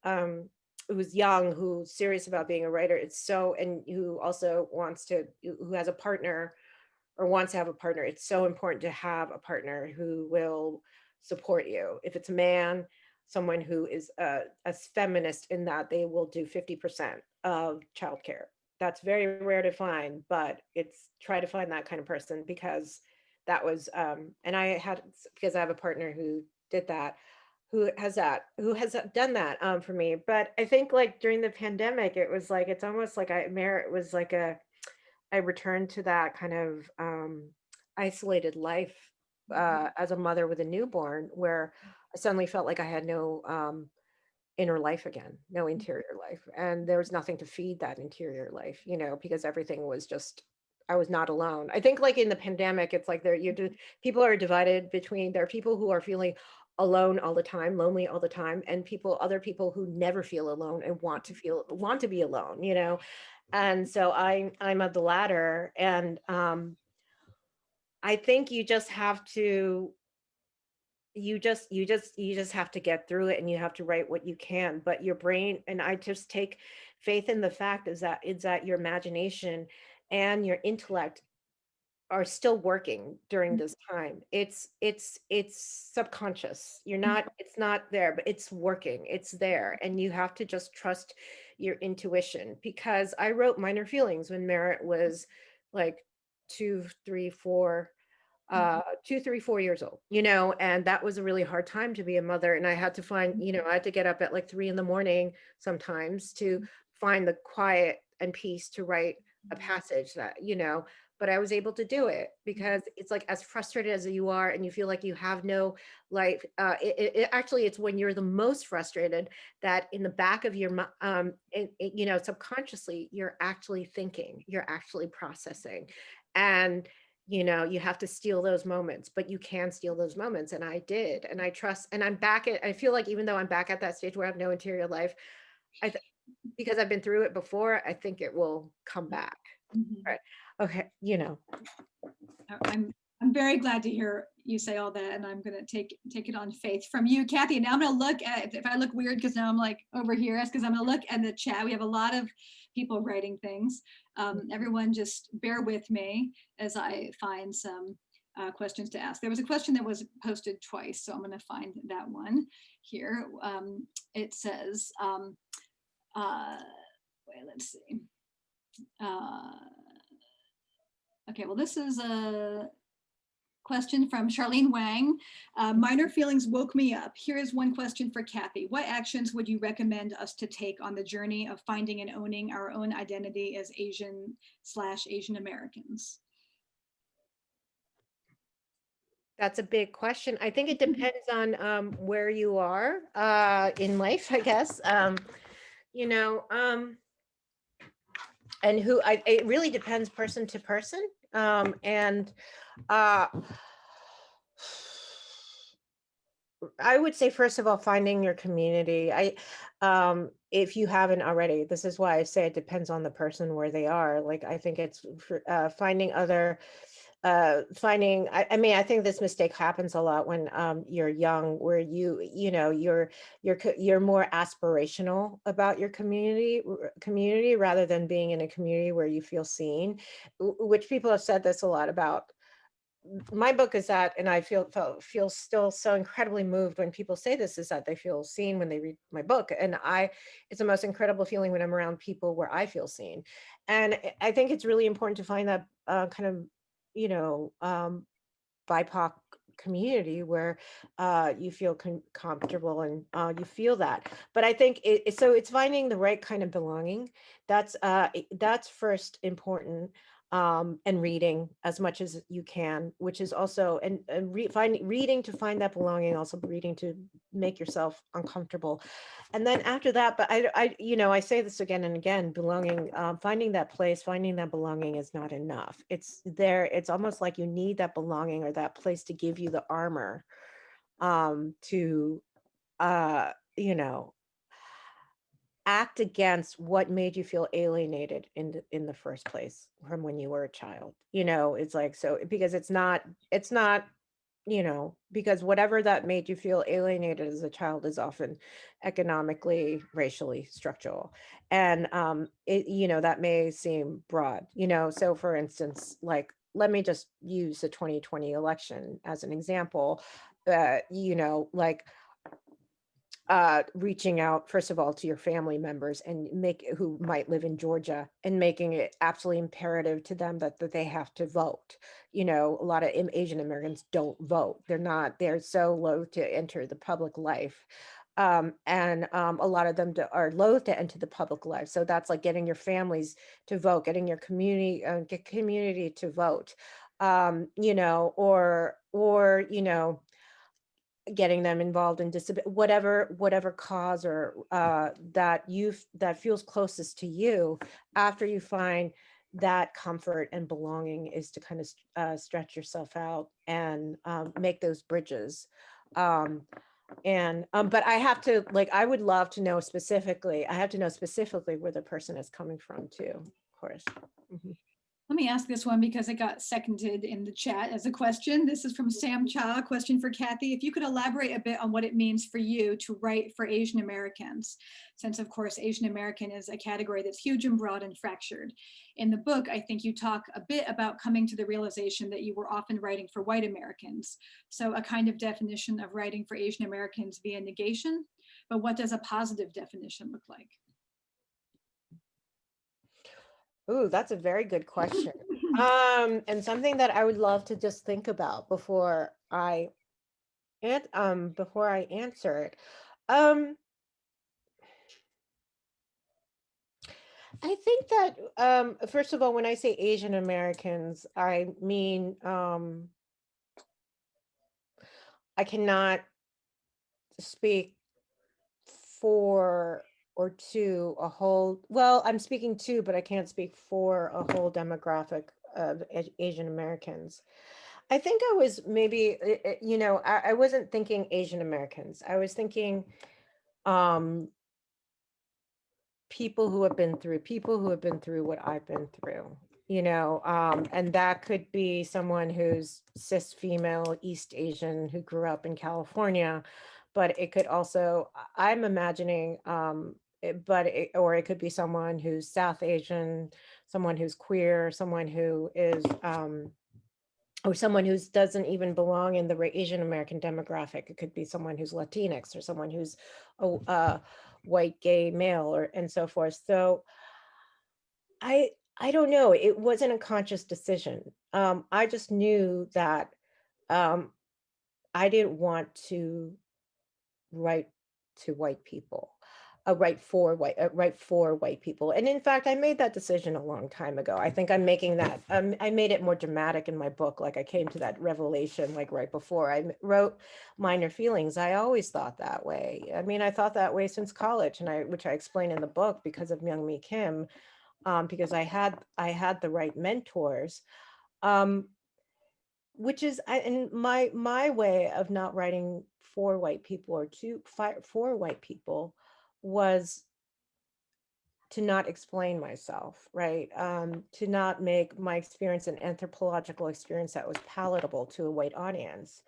who's young, who's serious about being a writer, and who also who has a partner or wants to have a partner, it's so important to have a partner who will support you. If it's a man, someone who is a feminist, in that they will do 50% of childcare. That's very rare to find, but try to find that kind of person, because that was, because I have a partner who did that. who has done that for me. But I think like during the pandemic, it was like, it's almost like it was like I returned to that kind of isolated life as a mother with a newborn, where I suddenly felt like I had no inner life again, no interior life. And there was nothing to feed that interior life, because everything was just, I was not alone. I think like in the pandemic, it's like people are divided between, there are people who are feeling alone all the time, lonely all the time, and other people who never feel alone and want to be alone, And so I'm of the latter. And I think you just have to you just have to get through it, and you have to write what you can. But your brain, and I just take faith in the fact is that your imagination and your intellect are still working during this time. It's subconscious. It's not there, but it's working. It's there. And you have to just trust your intuition, because I wrote Minor Feelings when Merritt was like 2, 3, 4 years old, and that was a really hard time to be a mother. And I had to I had to get up at like 3 a.m. sometimes to find the quiet and peace to write a passage but I was able to do it, because it's like, as frustrated as you are and you feel like you have no life, actually, it's when you're the most frustrated that in the back of your subconsciously, you're actually thinking, you're actually processing. And you have to steal those moments, but you can steal those moments. And I did. And I trust, and I feel like, even though I'm back at that stage where I have no interior life, because I've been through it before, I think it will come back. Right. Okay. I'm very glad to hear you say all that, and I'm going to take it on faith from you, Cathy. Now I'm going to look at, if I look weird because now I'm like over here, it's because I'm going to look at the chat. We have a lot of people writing things. Everyone just bear with me as I find some questions to ask. There was a question that was posted twice, so I'm going to find that one here. It says, wait, let's see. Okay, well, this is a question from Charlene Wang. Minor Feelings woke me up. Here is one question for Cathy. What actions would you recommend us to take on the journey of finding and owning our own identity as Asian/Asian Americans? That's a big question. I think it depends on where you are in life, I guess. And it really depends person to person. And I would say, first of all, finding your community. If you haven't already, this is why I say it depends on the person where they are. Like, I think it's finding other, I mean, I think this mistake happens a lot when you're young, where you're more aspirational about your community rather than being in a community where you feel seen, which people have said this a lot about. My book is that, and I feel still so incredibly moved when people say this, is that they feel seen when they read my book. And it's the most incredible feeling when I'm around people where I feel seen. And I think it's really important to find that kind of, BIPOC community where you feel comfortable and you feel that. But I think it's finding the right kind of belonging. That's first important. And reading as much as you can, which is also, and reading to find that belonging, also reading to make yourself uncomfortable. And then after that, but I say this again and again, belonging, finding that place, finding that belonging is not enough. It's almost like you need that belonging or that place to give you the armor to act against what made you feel alienated in the first place from when you were a child. It's like, so, because it's not because whatever that made you feel alienated as a child is often economically, racially, structural. And that may seem broad, so for instance, like, let me just use the 2020 election as an example. Like, reaching out, first of all, to your family members and who might live in Georgia, and making it absolutely imperative to them that they have to vote. A lot of Asian Americans don't vote. They're so loath to enter the public life. And a lot of them are loath to enter the public life. So that's like getting your families to vote, getting your community to vote, or getting them involved in whatever cause or that feels closest to you. After you find that comfort and belonging, is to kind of stretch yourself out and make those bridges. But I have to, like, I would love to know specifically. I have to know specifically where the person is coming from too, of course. Mhm. Let me ask this one because it got seconded in the chat as a question. This is from Sam Cha, a question for Cathy. If you could elaborate a bit on what it means for you to write for Asian Americans, since of course Asian American is a category that's huge and broad and fractured. In the book, I think you talk a bit about coming to the realization that you were often writing for white Americans. So a kind of definition of writing for Asian Americans via negation, but what does a positive definition look like? Ooh, that's a very good question. And something that I would love to just think about before I answer it. I think that first of all, when I say Asian Americans, I mean I cannot speak for or to a whole, well, I'm speaking to, but I can't speak for a whole demographic of Asian Americans. I think I was maybe, I wasn't thinking Asian Americans. I was thinking people who have been through what I've been through, and that could be someone who's cis female, East Asian, who grew up in California, but it could also, I'm imagining, or it could be someone who's South Asian, someone who's queer, someone who is, or someone who doesn't even belong in the Asian American demographic. It could be someone who's Latinx, or someone who's a white gay male, and so forth. So I don't know. It wasn't a conscious decision. I just knew that I didn't want to write to white people, write for white people. And in fact, I made that decision a long time ago. I think I'm making that. I made it more dramatic in my book. Like I came to that revelation, like right before I wrote Minor Feelings. I always thought that way. I mean, I thought that way since college, which I explain in the book because of Myung Mi Kim, because I had the right mentors. Which is and my way of not writing for white people or to fight for white people was to not explain myself, right? To not make my experience an anthropological experience that was palatable to a white audience.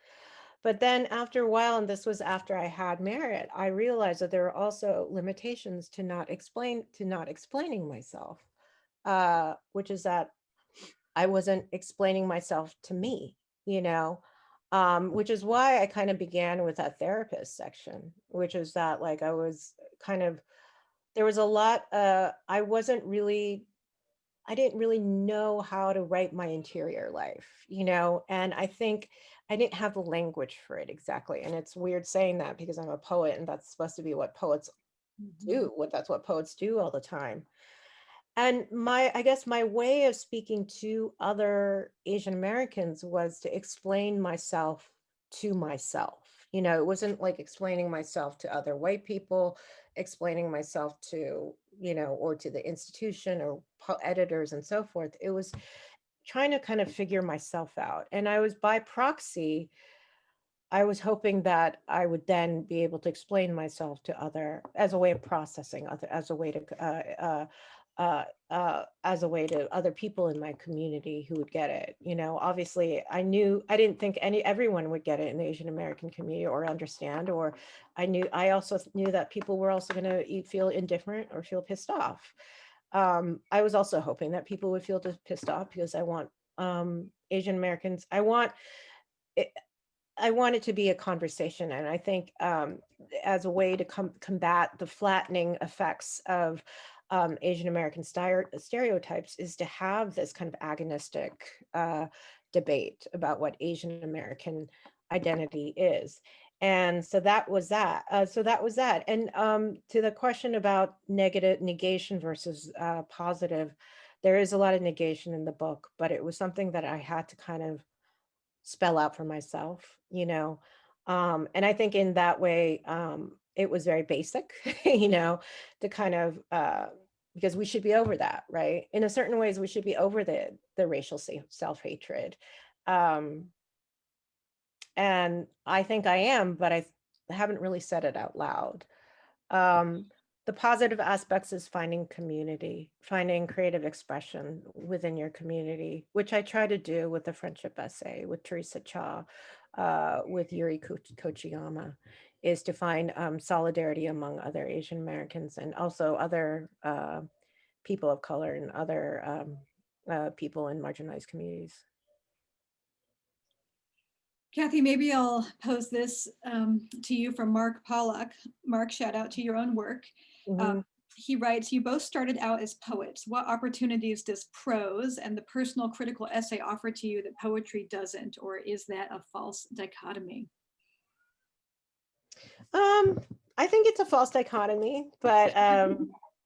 But then after a while, and this was after I had Merit, I realized that there are also limitations to not explaining myself, which is that I wasn't explaining myself to me, which is why I kind of began with that therapist section, which is that like I was kind of, there was a lot, I didn't really know how to write my interior life, and I think I didn't have the language for it exactly. And it's weird saying that because I'm a poet and that's supposed to be what poets do, that's what poets do all the time. And I guess my way of speaking to other Asian Americans was to explain myself to myself. It wasn't like explaining myself to other white people, explaining myself to, or to the institution or editors and so forth. It was trying to kind of figure myself out. And I was by proxy, I was hoping that I would then be able to explain myself to as a way of processing, as a way to other people in my community who would get it. Obviously I didn't think everyone would get it in the Asian American community or understand, or I also knew that people were also going to feel indifferent or feel pissed off. I was also hoping that people would feel pissed off because I want Asian Americans, I want it to be a conversation, and I think as a way to combat the flattening effects of Asian American stereotypes is to have this kind of agonistic debate about what Asian American identity is. And so that was that. And to the question about negative negation versus positive, there is a lot of negation in the book, but it was something that I had to kind of spell out for myself, you know. And I think in that way, it was very basic, you know, to kind of because we should be over that, right? In a certain ways, we should be over the racial self-hatred. Um, and I think I am, but I haven't really said it out loud. Um, the positive aspects is finding community, finding creative expression within your community, which I try to do with the friendship essay with Theresa Cha, with Yuri Kochiyama, is to find solidarity among other Asian Americans and also other people of color and other people in marginalized communities. Cathy, maybe I'll pose this to you from Mark Pollock. Mark, shout out to your own work. Mhm. He writes, you both started out as poets. What opportunities does prose and the personal critical essay offer to you that poetry doesn't, or is that a false dichotomy? I think it's a false dichotomy, but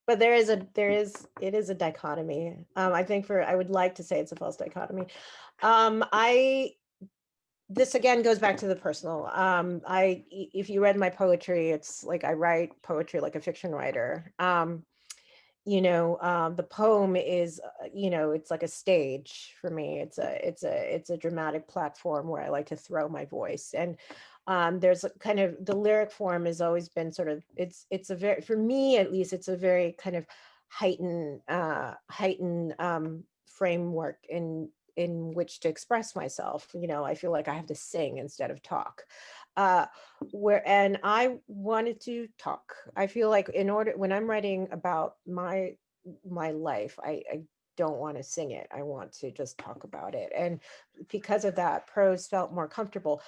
it is a dichotomy. I think I would like to say it's a false dichotomy. This again goes back to the personal. If you read my poetry, it's like I write poetry like a fiction writer. The poem is, it's like a stage for me. It's a dramatic platform where I like to throw my voice. And there's kind of the lyric form has always been sort of, it's a very, for me at least, it's a very kind of heightened framework in which to express myself. I feel like I have to sing instead of talk. And I wanted to talk. I feel like when I'm writing about my life, I don't want to sing it. I want to just talk about it. And because of that, prose felt more comfortable.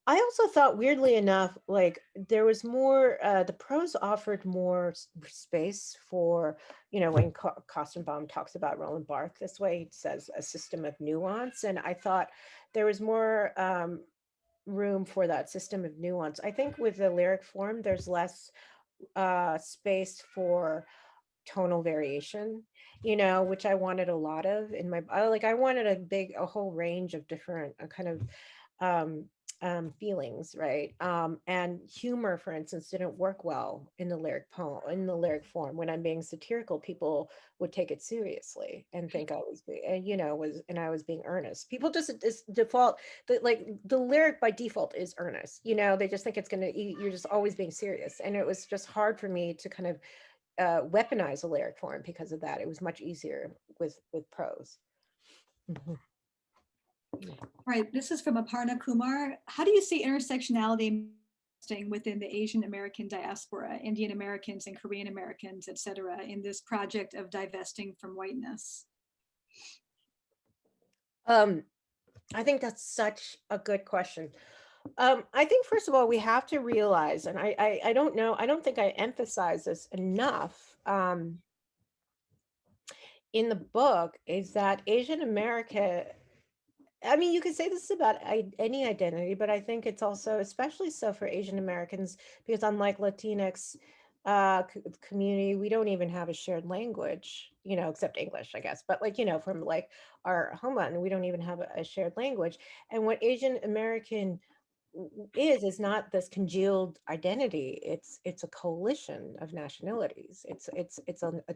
I also thought, weirdly enough, like there was more, the prose offered more space for, when Kostenbaum talks about Roland Barthes this way, he says a system of nuance. And I thought there was more room for that system of nuance. I think with the lyric form, there's less space for tonal variation, which I wanted a lot of in my, I wanted a whole range of different kind of feelings, right? And humor, for instance, didn't work well in the lyric poem, in the lyric form. When I'm being satirical, people would take it seriously and think I was, I was being earnest. People just default, the lyric by default is earnest. They just think you're just always being serious. And it was just hard for me to kind of weaponize a lyric form because of that. It was much easier with prose. Mm-hmm. All right, this is from Aparna Kumar. How do you see intersectionality within the Asian American diaspora, Indian Americans and Korean Americans, et cetera, in this project of divesting from whiteness? I think that's such a good question. I think, first of all, we have to realize, and I don't know, I don't think I emphasize this enough in the book, is that Asian America, I mean, you could say this about any identity, but I think it's also especially so for Asian Americans, because unlike Latinx community, we don't even have a shared language, except English, I guess. But from our homeland, we don't even have a shared language. And what Asian American is not this congealed identity. It's a coalition of nationalities. It's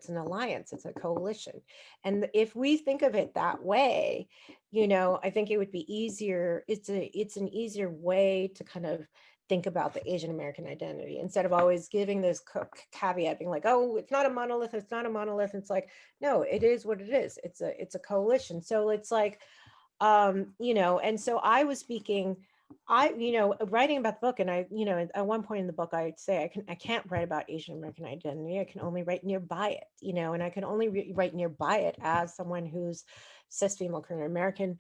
an alliance. It's a coalition. And if we think of it that way, I think it would be easier. It's an easier way to kind of think about the Asian American identity, instead of always giving this caveat, being like, oh, it's not a monolith. It's not a monolith. It's like, no, it is what it is. It's a coalition. So it's like, and so I was speaking, writing about the book, and at one point in the book, I'd say I can't write about Asian American identity. I can only write nearby it, and I can only write nearby it as someone who's cis female Korean American,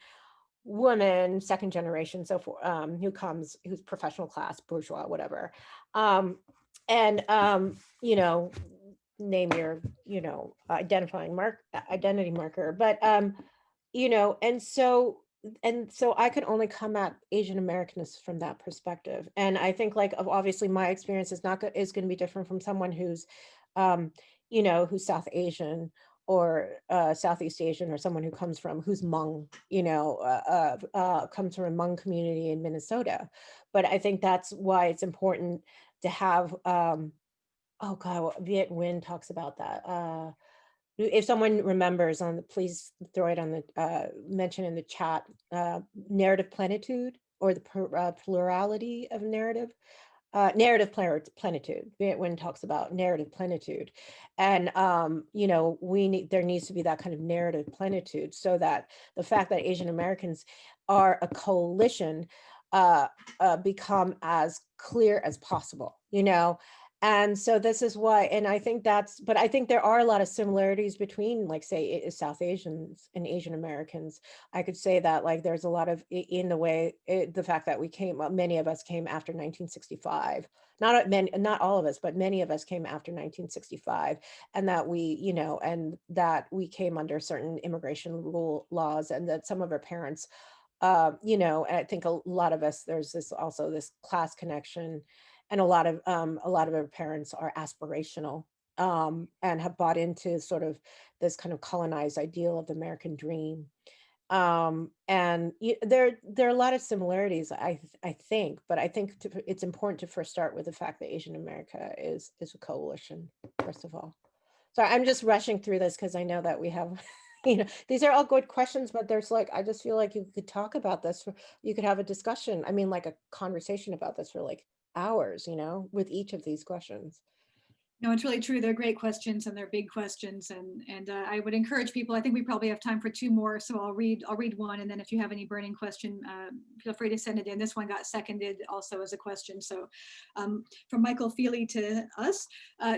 woman, second generation, so for who's professional class, bourgeois, whatever. And you know, name your, you know, identity marker. But you know, and so I could only come at Asian Americanness from that perspective. And I think like of obviously my experience is not is going to be different from someone who's you know, who's South Asian or Southeast Asian, or someone who comes from who's Hmong, you know, comes from a Hmong community in Minnesota. But I think that's why it's important to have oh God, Viet Nguyen talks about that. If someone remembers, on the, please throw it on the mention in the chat, narrative plenitude, or the plurality of narrative. Narrative plenitude. Viet Nguyen talks about narrative plenitude, and you know, there needs to be that kind of narrative plenitude, so that the fact that Asian Americans are a coalition become as clear as possible, you know. And so this is why, and I think that's, but I think there are a lot of similarities between, like, say, South Asians and Asian Americans. I could say that, like, there's a lot of, in the way, the fact that we came, many of us came after 1965. Not all of us, but many of us came after 1965, and that we, you know, and that we came under certain immigration rule laws, and that some of our parents, you know, and I think a lot of us, there's this also this class connection, and a lot of our parents are aspirational, and have bought into sort of this kind of colonized ideal of the American dream. And there are a lot of similarities, I think, but I think it's important to first start with the fact that Asian America is a coalition, first of all. So I'm just rushing through this because I know that we have, you know, these are all good questions, but there's like, I just feel like you could talk about this, you could have a discussion. I mean, like a conversation about this for like hours, you know, with each of these questions. No, it's really true. They're great questions and they're big questions. And I would encourage people, I think we probably have time for two more. So I'll read one. And then if you have any burning question, feel free to send it in. This one got seconded also as a question. So from Michael Feely to us,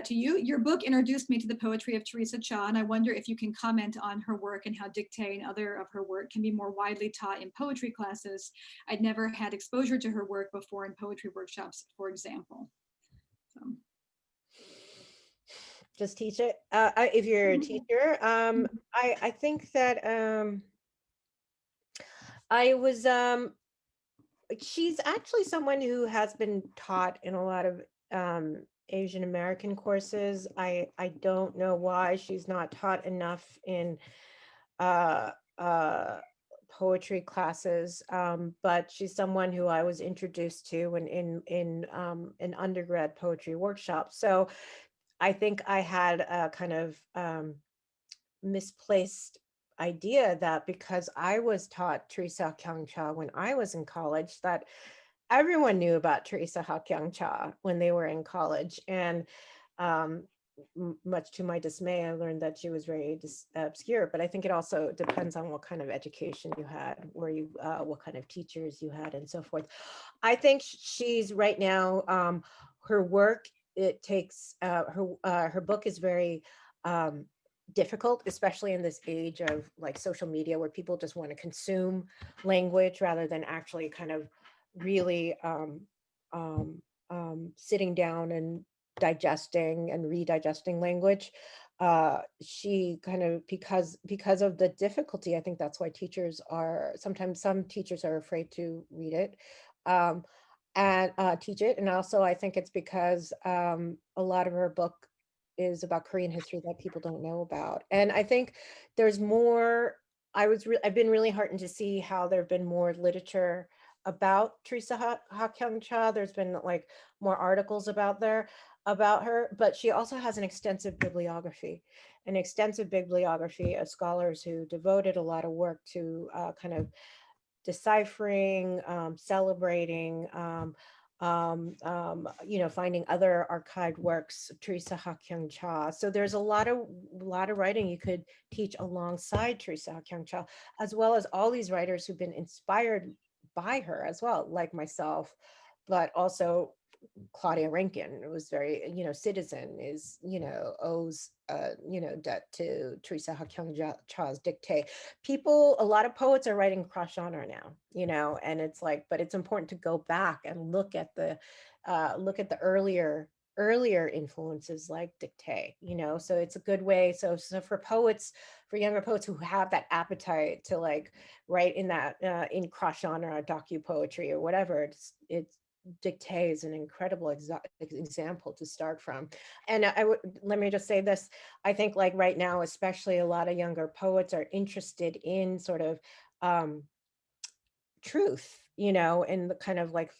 to you, your book introduced me to the poetry of Theresa Cha. And I wonder if you can comment on her work and how dictate and other of her work can be more widely taught in poetry classes. I'd never had exposure to her work before in poetry workshops, for example. So. Just teach it. If you're a teacher, I think that I was she's actually someone who has been taught in a lot of Asian American courses. I don't know why she's not taught enough in uh, uh, poetry classes, but she's someone who I was introduced to in an undergrad poetry workshop. So I think I had a kind of misplaced idea that because I was taught Theresa Cha when I was in college, that everyone knew about Theresa Cha when they were in college. And much to my dismay, I learned that she was very obscure. But I think it also depends on what kind of education you had, where you, what kind of teachers you had, and so forth. I think she's right now, her work, it takes her book is very difficult, especially in this age of like social media, where people just want to consume language rather than actually kind of really sitting down and digesting and redigesting language. She kind of, because of the difficulty, I think that's why teachers are sometimes, some teachers are afraid to read it and teach it. And also I think it's because a lot of her book is about Korean history that people don't know about. And I think there's more, I've been really heartened to see how there've been more literature about Theresa Cha. There's been like more articles about her, but she also has an extensive bibliography of scholars who devoted a lot of work to kind of deciphering, celebrating, you know, finding other archived works of Theresa Cha. So there's a lot of writing you could teach alongside Theresa Cha, as well as all these writers who've been inspired by her as well, like myself, but also Claudia Rankine was very, Citizen is, owes, debt to Theresa Cha's dictate. A lot of poets are writing cross genre now, and it's like, but it's important to go back and look at the earlier influences like dictate, so it's a good way. So for younger poets who have that appetite to like write in that in cross genre docu poetry or whatever, it's dictate is an incredible example to start from. And I would, let me just say this, I think like right now, especially a lot of younger poets are interested in sort of truth, and the kind of like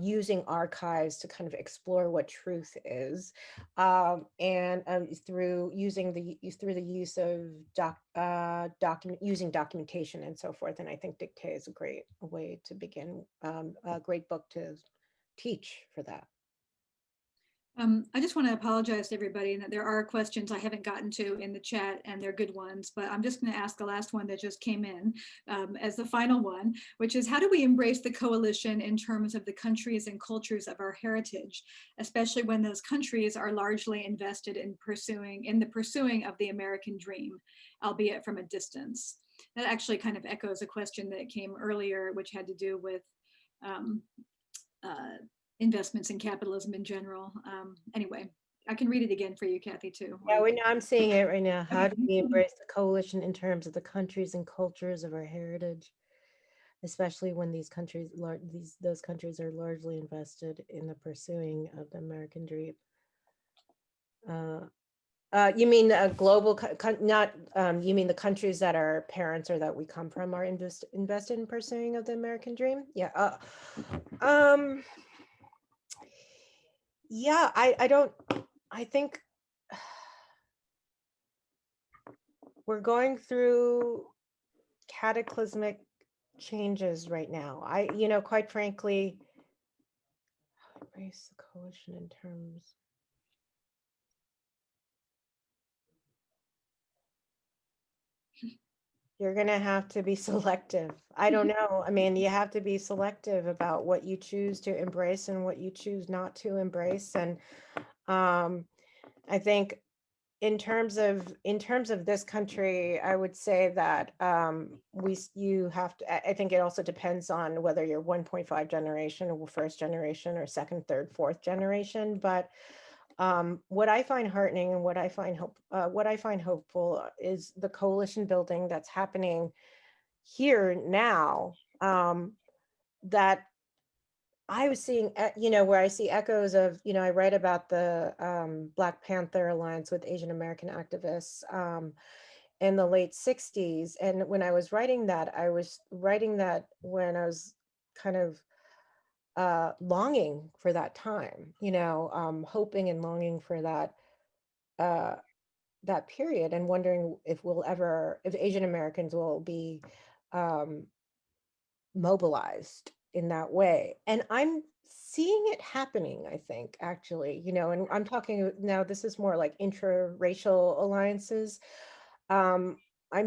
using archives to kind of explore what truth is, and through the use of using documentation and so forth. And I think dictate is a great way to begin, a great book to teach for that. I just want to apologize to everybody and that there are questions I haven't gotten to in the chat, and they're good ones, but I'm just going to ask the last one that just came in as the final one, which is, how do we embrace the coalition in terms of the countries and cultures of our heritage, especially when those countries are largely invested in the pursuing of the American dream, albeit from a distance? That actually kind of echoes a question that came earlier, which had to do with investments in capitalism in general. Anyway, I can read it again for you, Cathy, too. Yeah, I'm seeing it right now. How do we embrace the coalition in terms of the countries and cultures of our heritage, especially when those countries are largely invested in the pursuing of the American dream? You mean global, not, you mean the countries that our parents or that we come from are invested in pursuing of the American dream? Yeah. Yeah, I think we're going through cataclysmic changes right now. Quite frankly, embrace the coalition in terms. You're going to have to be selective. I don't know. I mean, you have to be selective about what you choose to embrace and what you choose not to embrace. And I think in terms of this country, I would say that you have to, I think it also depends on whether you're 1.5 generation or first generation or second, third, fourth generation. But what I find heartening and what I find hopeful is the coalition building that's happening here now, that I was seeing, where I see echoes of, I write about the Black Panther Alliance with Asian American activists in the late 60s. And when I was writing that, when I was kind of longing for that time, hoping and longing for that period, and wondering if Asian Americans will be mobilized in that way. And I'm seeing it happening, I think, actually, and I'm talking now, this is more like intra-racial alliances. I'm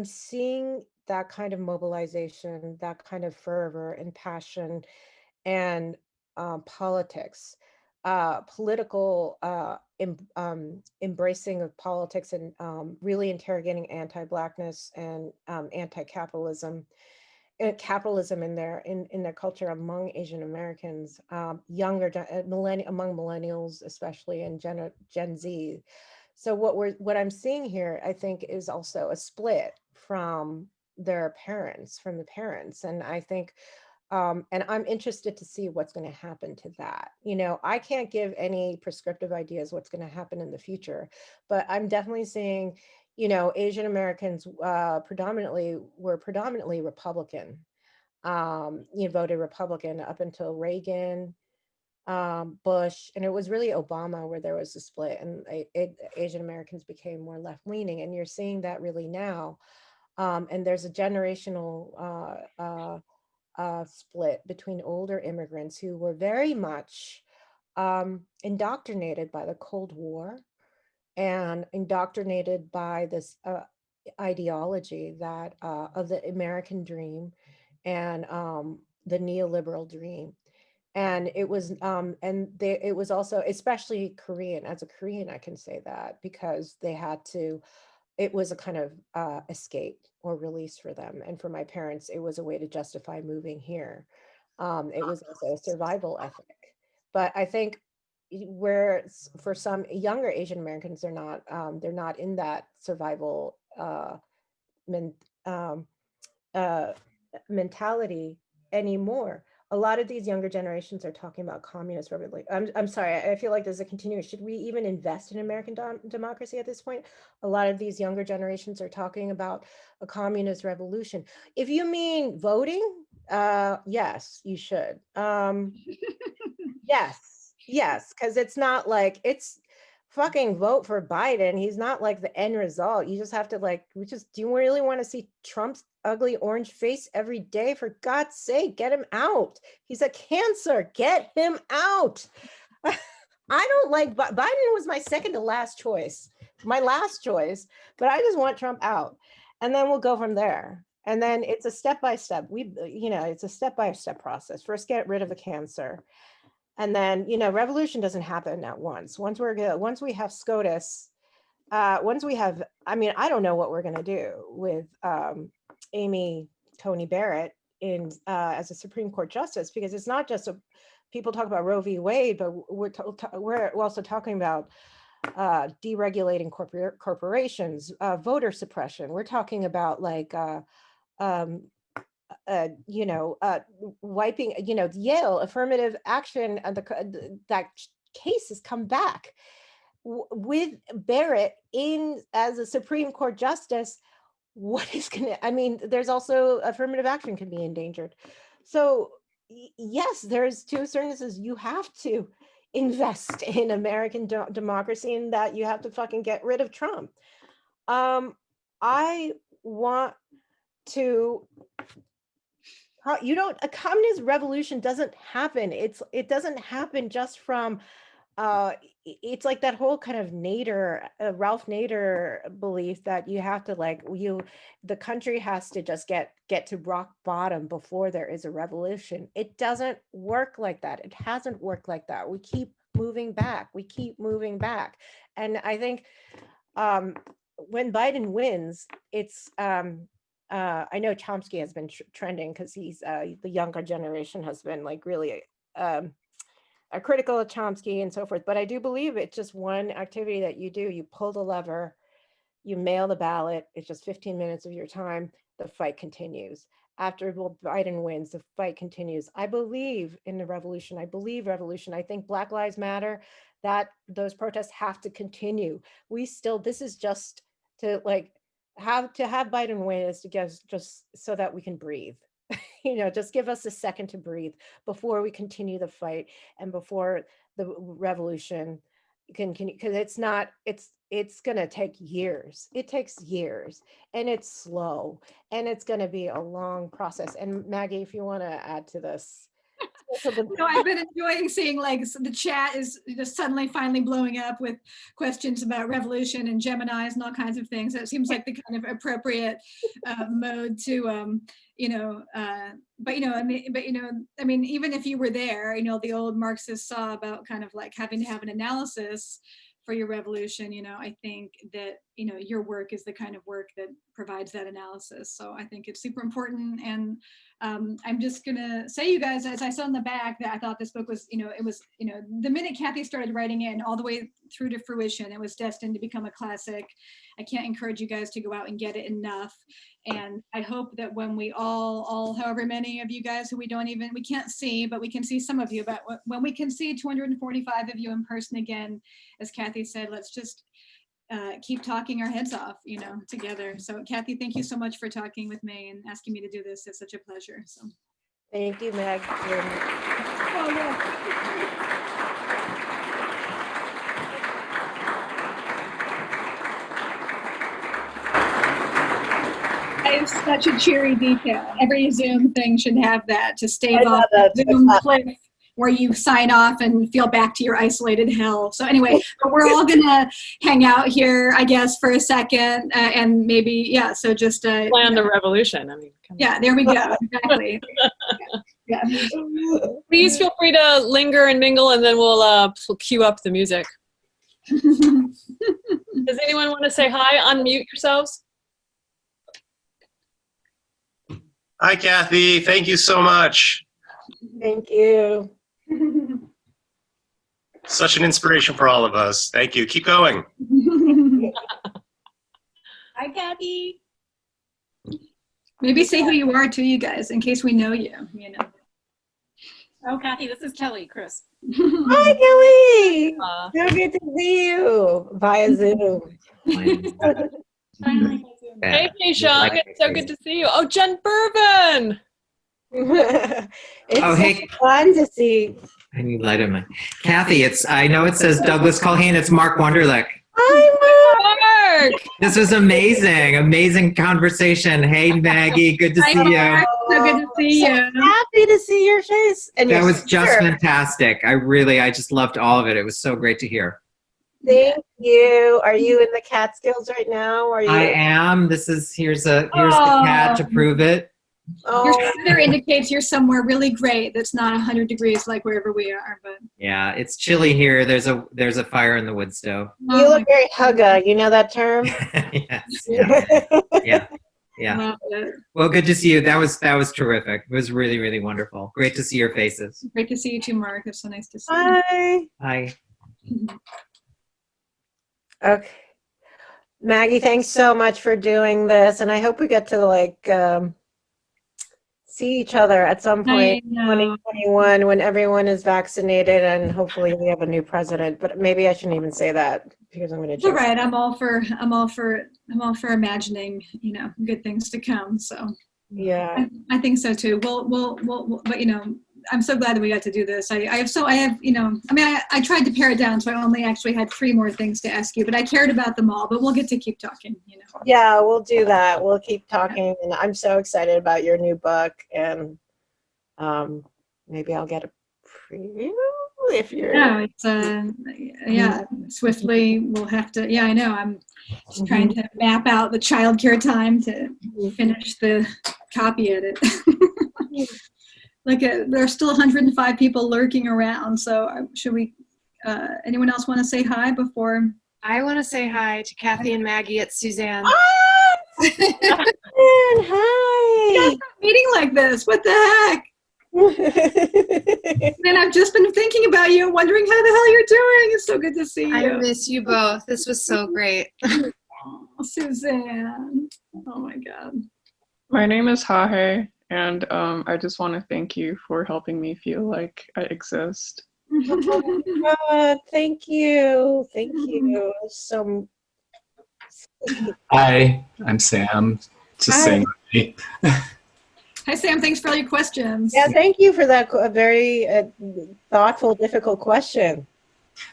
seeing that kind of mobilization, that kind of fervor and passion, and politics, political embracing of politics, and really interrogating anti-Blackness and anti-capitalism, capitalism in their culture among Asian Americans, among millennials especially, and Gen Z. So what I'm seeing here, I think, is also a split from the parents, and I think, and I'm interested to see what's going to happen to that. I can't give any prescriptive ideas what's going to happen in the future, but I'm definitely seeing, Asian Americans were predominantly Republican. Voted Republican up until Reagan, Bush, and it was really Obama where there was a split, and Asian Americans became more left-leaning, and you're seeing that really now. And there's a generational split between older immigrants who were very much indoctrinated by the Cold War and indoctrinated by this ideology that of the American dream and the neoliberal dream. And it was, it was also, especially Korean, as a Korean, I can say that, because they had to, it was a kind of escape or release for them. And for my parents, it was a way to justify moving here. It was also a survival ethic. But I think where for some younger Asian Americans, they're not in that survival men, mentality anymore. A lot of these younger generations are talking about communist revolution. I'm sorry, I feel like there's a continuation. Should we even invest in American democracy at this point? A lot of these younger generations are talking about a communist revolution. If you mean voting, yes, you should. Yes, because it's not like it's fucking vote for Biden. He's not like the end result. You just have to like, do you really want to see Trump's ugly orange face every day? For God's sake, get him out. He's a cancer. Get him out. I don't like, Biden was my second to last choice, my last choice, but I just want Trump out. And then we'll go from there. And then it's a step-by-step. It's a step-by-step process. First, get rid of the cancer. And then, revolution doesn't happen at once. Once we have SCOTUS, once we have, I don't know what we're going to do with Amy Coney Barrett as a Supreme Court justice, because it's not just people talk about Roe v. Wade, but we're also talking about deregulating corporations, voter suppression. We're talking about like, wiping, Yale affirmative action, that case has come back with Barrett in as a Supreme Court justice. What is there's also affirmative action can be endangered. So yes, there's to a certain sense, you have to invest in American democracy, and that you have to fucking get rid of Trump. I want to, a communist revolution doesn't happen. It doesn't happen just from, it's like that whole kind of Nader, Ralph Nader belief that you have to the country has to just get to rock bottom before there is a revolution. It doesn't work like that. It hasn't worked like that. We keep moving back. And I think when Biden wins, it's, I know Chomsky has been trending because he's the younger generation has been like really critical of Chomsky and so forth. But I do believe it's just one activity that you do. You pull the lever, you mail the ballot. It's just 15 minutes of your time. The fight continues. After Biden wins, the fight continues. I believe in the revolution. I think Black Lives Matter, that those protests have to continue. This is just to have Biden win is to just so that we can breathe. Just give us a second to breathe before we continue the fight and before the revolution can, because it's going to take years. It takes years, and it's slow, and it's going to be a long process. And Maggie, if you want to add to this. I've been enjoying seeing the chat is just suddenly finally blowing up with questions about revolution and Geminis and all kinds of things. That seems like the kind of appropriate mode to, even if you were there, the old Marxists saw about kind of like having to have an analysis for your revolution. I think that, your work is the kind of work that provides that analysis. So I think it's super important. And I'm just gonna say, you guys, as I saw in the back, that I thought this book was, the minute Cathy started writing it and all the way through to fruition, it was destined to become a classic. I can't encourage you guys to go out and get it enough. And I hope that when we all however many of you guys who we can't see, but we can see some of you, but when we can see 245 of you in person again, as Cathy said, let's just keep talking our heads off, together. So Cathy, thank you so much for talking with me and asking me to do this. It's such a pleasure. So thank you, Meg. Oh, yeah. It's such a cheery detail. Every Zoom thing should have that to stave off the Zoom cliff where you sign off and feel back to your isolated hell. So anyway, but we're all gonna hang out here, I guess, for a second, and maybe, so just plan the revolution. Yeah, there we go. Exactly. Yeah. Please feel free to linger and mingle, and then we'll cue up the music. Does anyone want to say hi? Unmute yourselves. Hi, Cathy. Thank you so much. Thank you. Such an inspiration for all of us. Thank you. Keep going. Hi, Cathy. Maybe say who you are too, you guys, in case we know you, you know. Oh, Cathy, this is Kelly, Chris. Hi, Kelly. So good to see you via Zoom. Finally. Hey, Keishong, it's so good to see you. Oh, Jen Bourbon. It's Oh, so hey. fun to see. I need light in my. Kathy, I know it says Douglas Culhane. It's Mark Wunderlich. Hi, Mark. This was amazing. Amazing conversation. Hey, Maggie. Good to Hi, see you. Mark. So good to see So you. happy to see your face. And That your was just sister. fantastic. I just loved all of it. It was so great to hear. Thank you. Are you in the Catskills right now? Are you? I am. Here's the cat to prove it. Your Oh, sweater indicates you're somewhere really great that's not 100 degrees like wherever we are. But Yeah, it's chilly here. There's a fire in the wood stove. you look very hugga. You know that term? Yes. Yeah. Yeah. Love it. Well, good to see you. That was terrific. It was really, really wonderful. Great to see your faces. Great to see you too, Mark. It's so nice to see you. Hi. Hi. Okay. Maggie, thanks so much for doing this. And I hope we get to see each other at some point in 2021 when everyone is vaccinated and hopefully we have a new president. But maybe I shouldn't even say that because I'm going to It's all right. I'm all for imagining, you know, good things to come. So yeah. I think so too. We'll but you know, I'm so glad that we got to do this. I have, you know, I mean, I tried to pare it down, so I only actually had 3 more things to ask you, but I cared about them all, but we'll get to keep talking, you know. Yeah, we'll do that. We'll keep talking. And I'm so excited about your new book. And maybe I'll get a preview if you're. No, it's yeah, swiftly we'll have to, yeah, I know. I'm just trying to map out the childcare time to finish the copy edit. Like there are still 105 people lurking around. So should we, anyone else want to say hi before? I want to say hi to Cathy and Maggie at Suzanne. Hi. Meeting like this, what the heck? And I've just been thinking about you and wondering how the hell you're doing. It's so good to see you. I miss you both. This was so great. Oh, Suzanne. Oh my God. My name is Hahe, and I just want to thank you for helping me feel like I exist. Thank you. Thank you. So. Hi, I'm Sam. Just saying. Hi, Sam. Thanks for all your questions. Yeah, thank you for that very thoughtful, difficult question.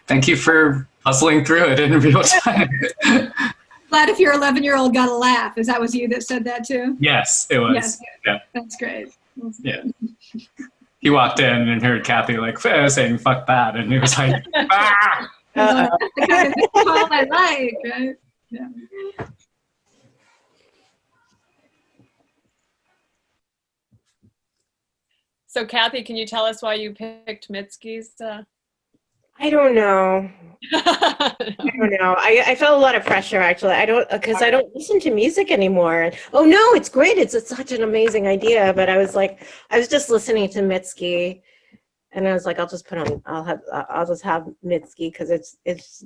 Thank you for puzzling through it in real time. Glad if your 11-year-old got a laugh. Is that was you that said that too? Yes, it was. Yes. Yeah. That's great. That's Yeah. He walked in and heard Cathy like saying "fuck that," and he was like, "Ah!" That's the kind of call I like, right? Yeah. So, Cathy, can you tell us why you picked Mitski's? I don't know. I don't know. I felt a lot of pressure actually. Because I don't listen to music anymore. Oh no, it's great. It's such an amazing idea. But I was just listening to Mitski, and I was like, I'll just have Mitski because it's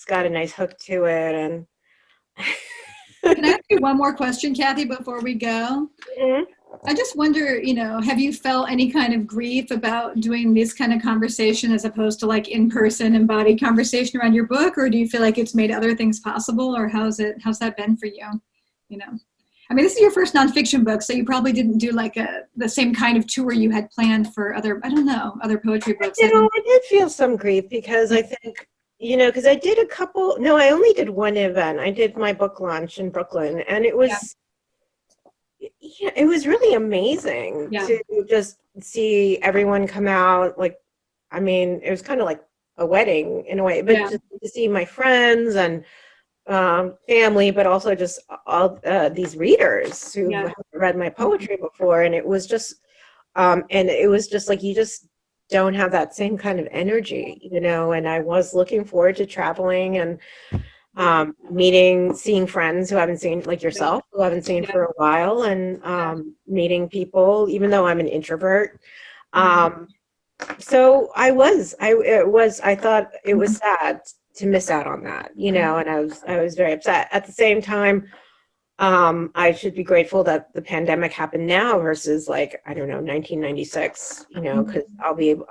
got a nice hook to it. And Can I ask you one more question, Cathy, before we go? Mhm. I just wonder, you know, have you felt any kind of grief about doing this kind of conversation as opposed to like in-person embodied conversation around your book, or do you feel like it's made other things possible, or how's that been for you? You know, I mean, this is your first nonfiction book, so you probably didn't do like the same kind of tour you had planned for other poetry books. You know, I did feel some grief because I think, you know, because I did I only did one event. I did my book launch in Brooklyn, and it was, yeah, it was really amazing to just see everyone come out. Like, I mean, it was kind of like a wedding in a way, but just to see my friends and family, but also just all these readers who haven't read my poetry before. And it was just And it was just like, you just don't have that same kind of energy, you know, and I was looking forward to traveling and seeing friends who I haven't seen, like yourself, who I haven't seen for a while, and meeting people, even though I'm an introvert. So I thought it was sad to miss out on that, you know, and I was very upset. At the same time, I should be grateful that the pandemic happened now versus, like, I don't know, 1996, you know, because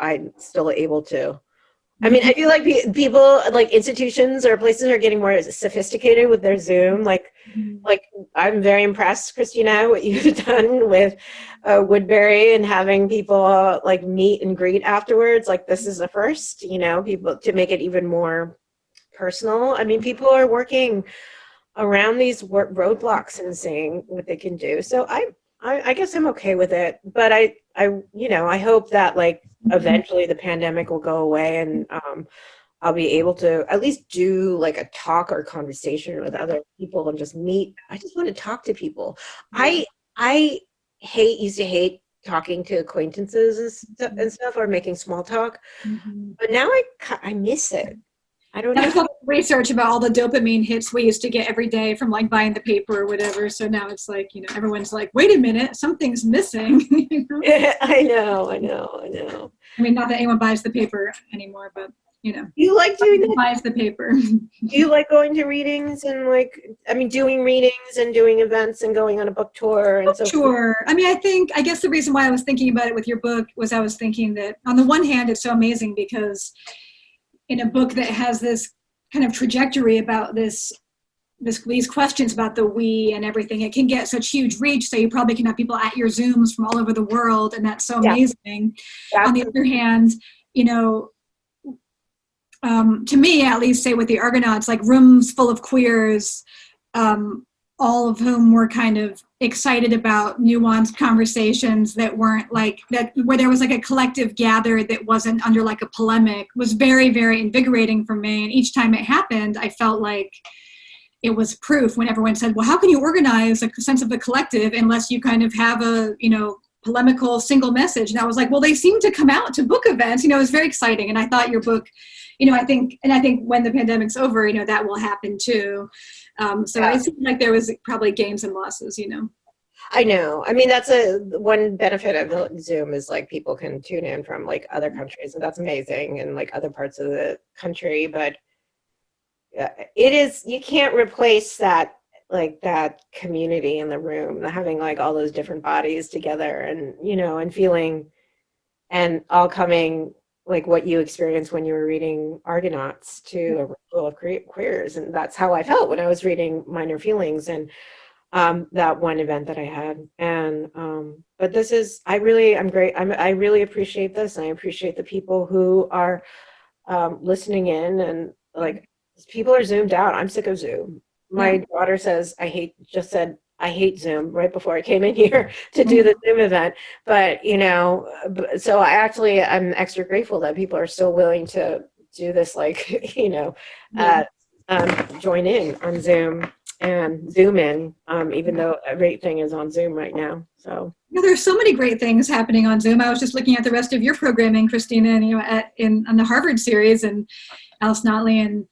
I'm still able to. I mean, I feel like people, like institutions or places, are getting more sophisticated with their Zoom. Like I'm very impressed, Christina, what you've done with Woodberry and having people like meet and greet afterwards. Like, this is a first, you know, people, to make it even more personal. I mean, people are working around these roadblocks and seeing what they can do. So I guess I'm okay with it, but I you know, I hope that, like, eventually the pandemic will go away and I'll be able to at least do like a talk or conversation with other people and just meet. I just want to talk to people. I used to hate talking to acquaintances and stuff, or making small talk, but now I miss it. I don't know. There's a lot of research about all the dopamine hits we used to get every day from, like, buying the paper or whatever. So now it's like, you know, everyone's like, wait a minute, something's missing. You know? I know. I mean, not that anyone buys the paper anymore, but, you know. You like doing that? Buys the paper. Do you like going to readings and, like, I mean, doing readings and doing events and going on a book tour and so forth? Sure. I mean, I guess the reason why I was thinking about it with your book was I was thinking that, on the one hand, it's so amazing because in a book that has this kind of trajectory about these questions about the we and everything, it can get such huge reach. So you probably can have people at your Zooms from all over the world, and that's so amazing. On the other hand, you know, to me, at least, say with the Argonauts, like rooms full of queers, all of whom were kind of excited about nuanced conversations that weren't like that, where there was like a collective gather that wasn't under like a polemic, was very, very invigorating for me. And each time it happened, I felt like it was proof when everyone said, well, how can you organize a sense of the collective unless you kind of have a, you know, polemical single message? And I was like, well, they seem to come out to book events. You know, it was very exciting. And I thought your book, you know, I think when the pandemic's over, you know, that will happen too. So it seemed like there was probably gains and losses, you know. I know. I mean, that's one benefit of Zoom is, like, people can tune in from, like, other countries, and that's amazing, and, like, other parts of the country. But it is, you can't replace that, like, that community in the room, having, like, all those different bodies together, and, you know, and feeling, and all coming, like what you experienced when you were reading Argonauts to a room full of queers. And that's how I felt when I was reading Minor Feelings and that one event that I had. And but this is, I really appreciate this, and I appreciate the people who are listening in, and, like, people are Zoomed out. I'm sick of Zoom. My daughter says, I hate Zoom right before I came in here to do the Zoom event. But, you know, so I'm extra grateful that people are still willing to do this, like, you know, join in on Zoom and Zoom in, even though everything is on Zoom right now. So there's so many great things happening on Zoom. I was just looking at the rest of your programming, Christina, and, you know, on the Harvard series, and Alice Notley and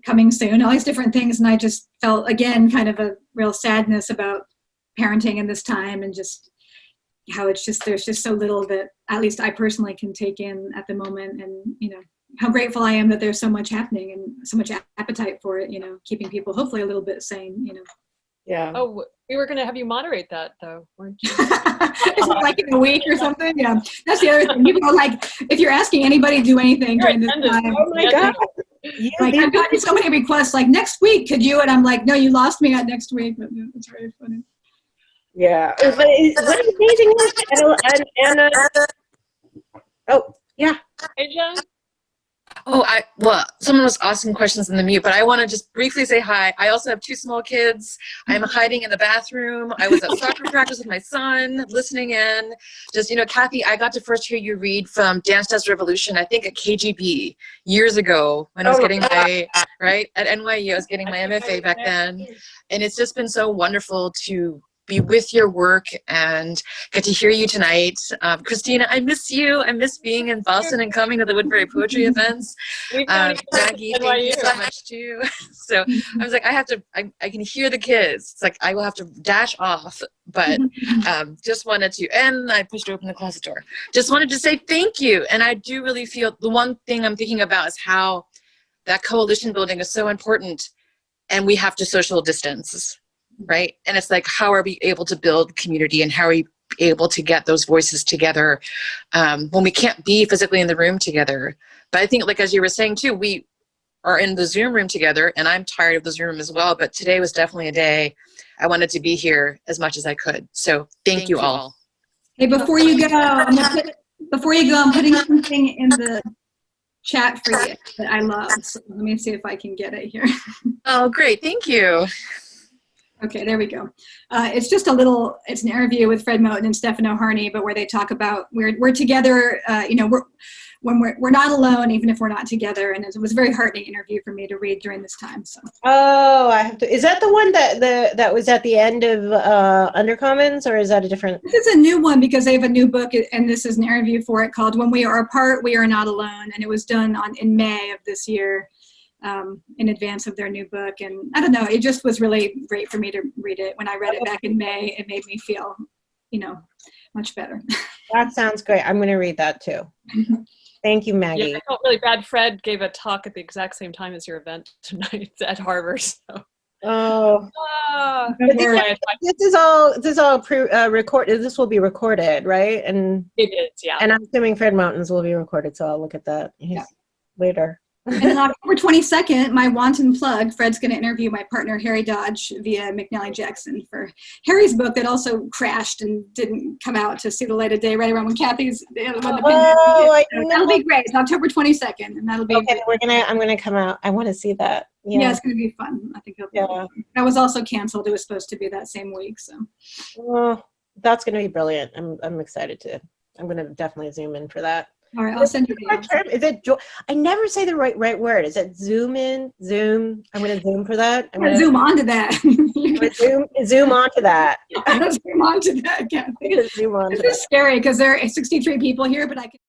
Coming Soon, all these different things. And I just felt, again, kind of a real sadness about parenting in this time, and just how there's just so little that at least I personally can take in at the moment. And, you know, how grateful I am that there's so much happening and so much appetite for it, you know, keeping people hopefully a little bit sane, you know. Yeah. Oh, we were going to have you moderate that, though, weren't you? Like in a week or something. Yeah, that's the other thing. People are like, if you're asking anybody to do anything during this time, oh my God. Like, I've gotten so many requests, like, next week, could you? And I'm like, no, you lost me at next week. But it's very funny. Yeah. But what is amazing was Anna. Oh, yeah. Hey, Jen? Oh, someone was asking questions in the mute, but I want to just briefly say hi. I also have 2 small kids. I'm hiding in the bathroom. I was at soccer practice with my son, listening in. Just, you know, Cathy, I got to first hear you read from Dance Dance Revolution, I think at KGB years ago when I was getting my, right, at NYU, I was getting my MFA back then. And it's just been so wonderful to be with your work and get to hear you tonight. Christina, I miss you. I miss being in Boston and coming to the Woodberry Poetry events. Maggie, thank you so much too. So I was like, I can hear the kids. It's like, I will have to dash off, but just wanted to, and I pushed open the closet door. Just wanted to say thank you. And I do really feel the one thing I'm thinking about is how that coalition building is so important, and we have to social distance, right? And it's like, how are we able to build community, and how are we able to get those voices together when we can't be physically in the room together? But I think, like, as you were saying too, we are in the Zoom room together, and I'm tired of the Zoom room as well, but today was definitely a day I wanted to be here as much as I could. So thank you all. Hey, before you go, I'm putting something in the chat for you that I love. So let me see if I can get it here. Oh, great. Thank you. Okay, there we go. It's just it's an interview with Fred Moten and Stefano Harney, but where they talk about we're together, we're not alone, even if we're not together. And it was a very heartening interview for me to read during this time. So. Oh, I have to. Is that the one that was at the end of Undercommons, or is that a different? This is a new one because they have a new book, and this is an interview for it called "When We Are Apart, We Are Not Alone," and it was done in May of this year, in advance of their new book. And I don't know, it just was really great for me to read it. When I read it back in May, it made me feel, much better. That sounds great. I'm going to read that too. Thank you, Maggie. Yeah, I felt really bad. Fred gave a talk at the exact same time as your event tonight at Harvard. So. Oh, this is all recorded. This will be recorded, right? And it is, yeah. And I'm assuming Fred Mountains will be recorded, so I'll look at that later. And on October 22nd, my wanton plug, Fred's going to interview my partner, Harry Dodge, via McNally Jackson for Harry's book that also crashed and didn't come out to see the light of day right around when Cathy's. That'll be great. It's October 22nd, and that'll be. Okay, I'm going to come out. I want to see that. Yeah, it's going to be fun. I think it'll be fun. That was also canceled. It was supposed to be that same week, so. Well, that's going to be brilliant. I'm excited to. I'm going to definitely zoom in for that. All right, I'll send you the term. Is it I never say the right word. Is it zoom in? Zoom? I'm going to zoom for that. I'm going to zoom onto that. zoom onto that. Zoom onto that, Cathy. Zoom onto This is scary because there are 63 people here, but I can.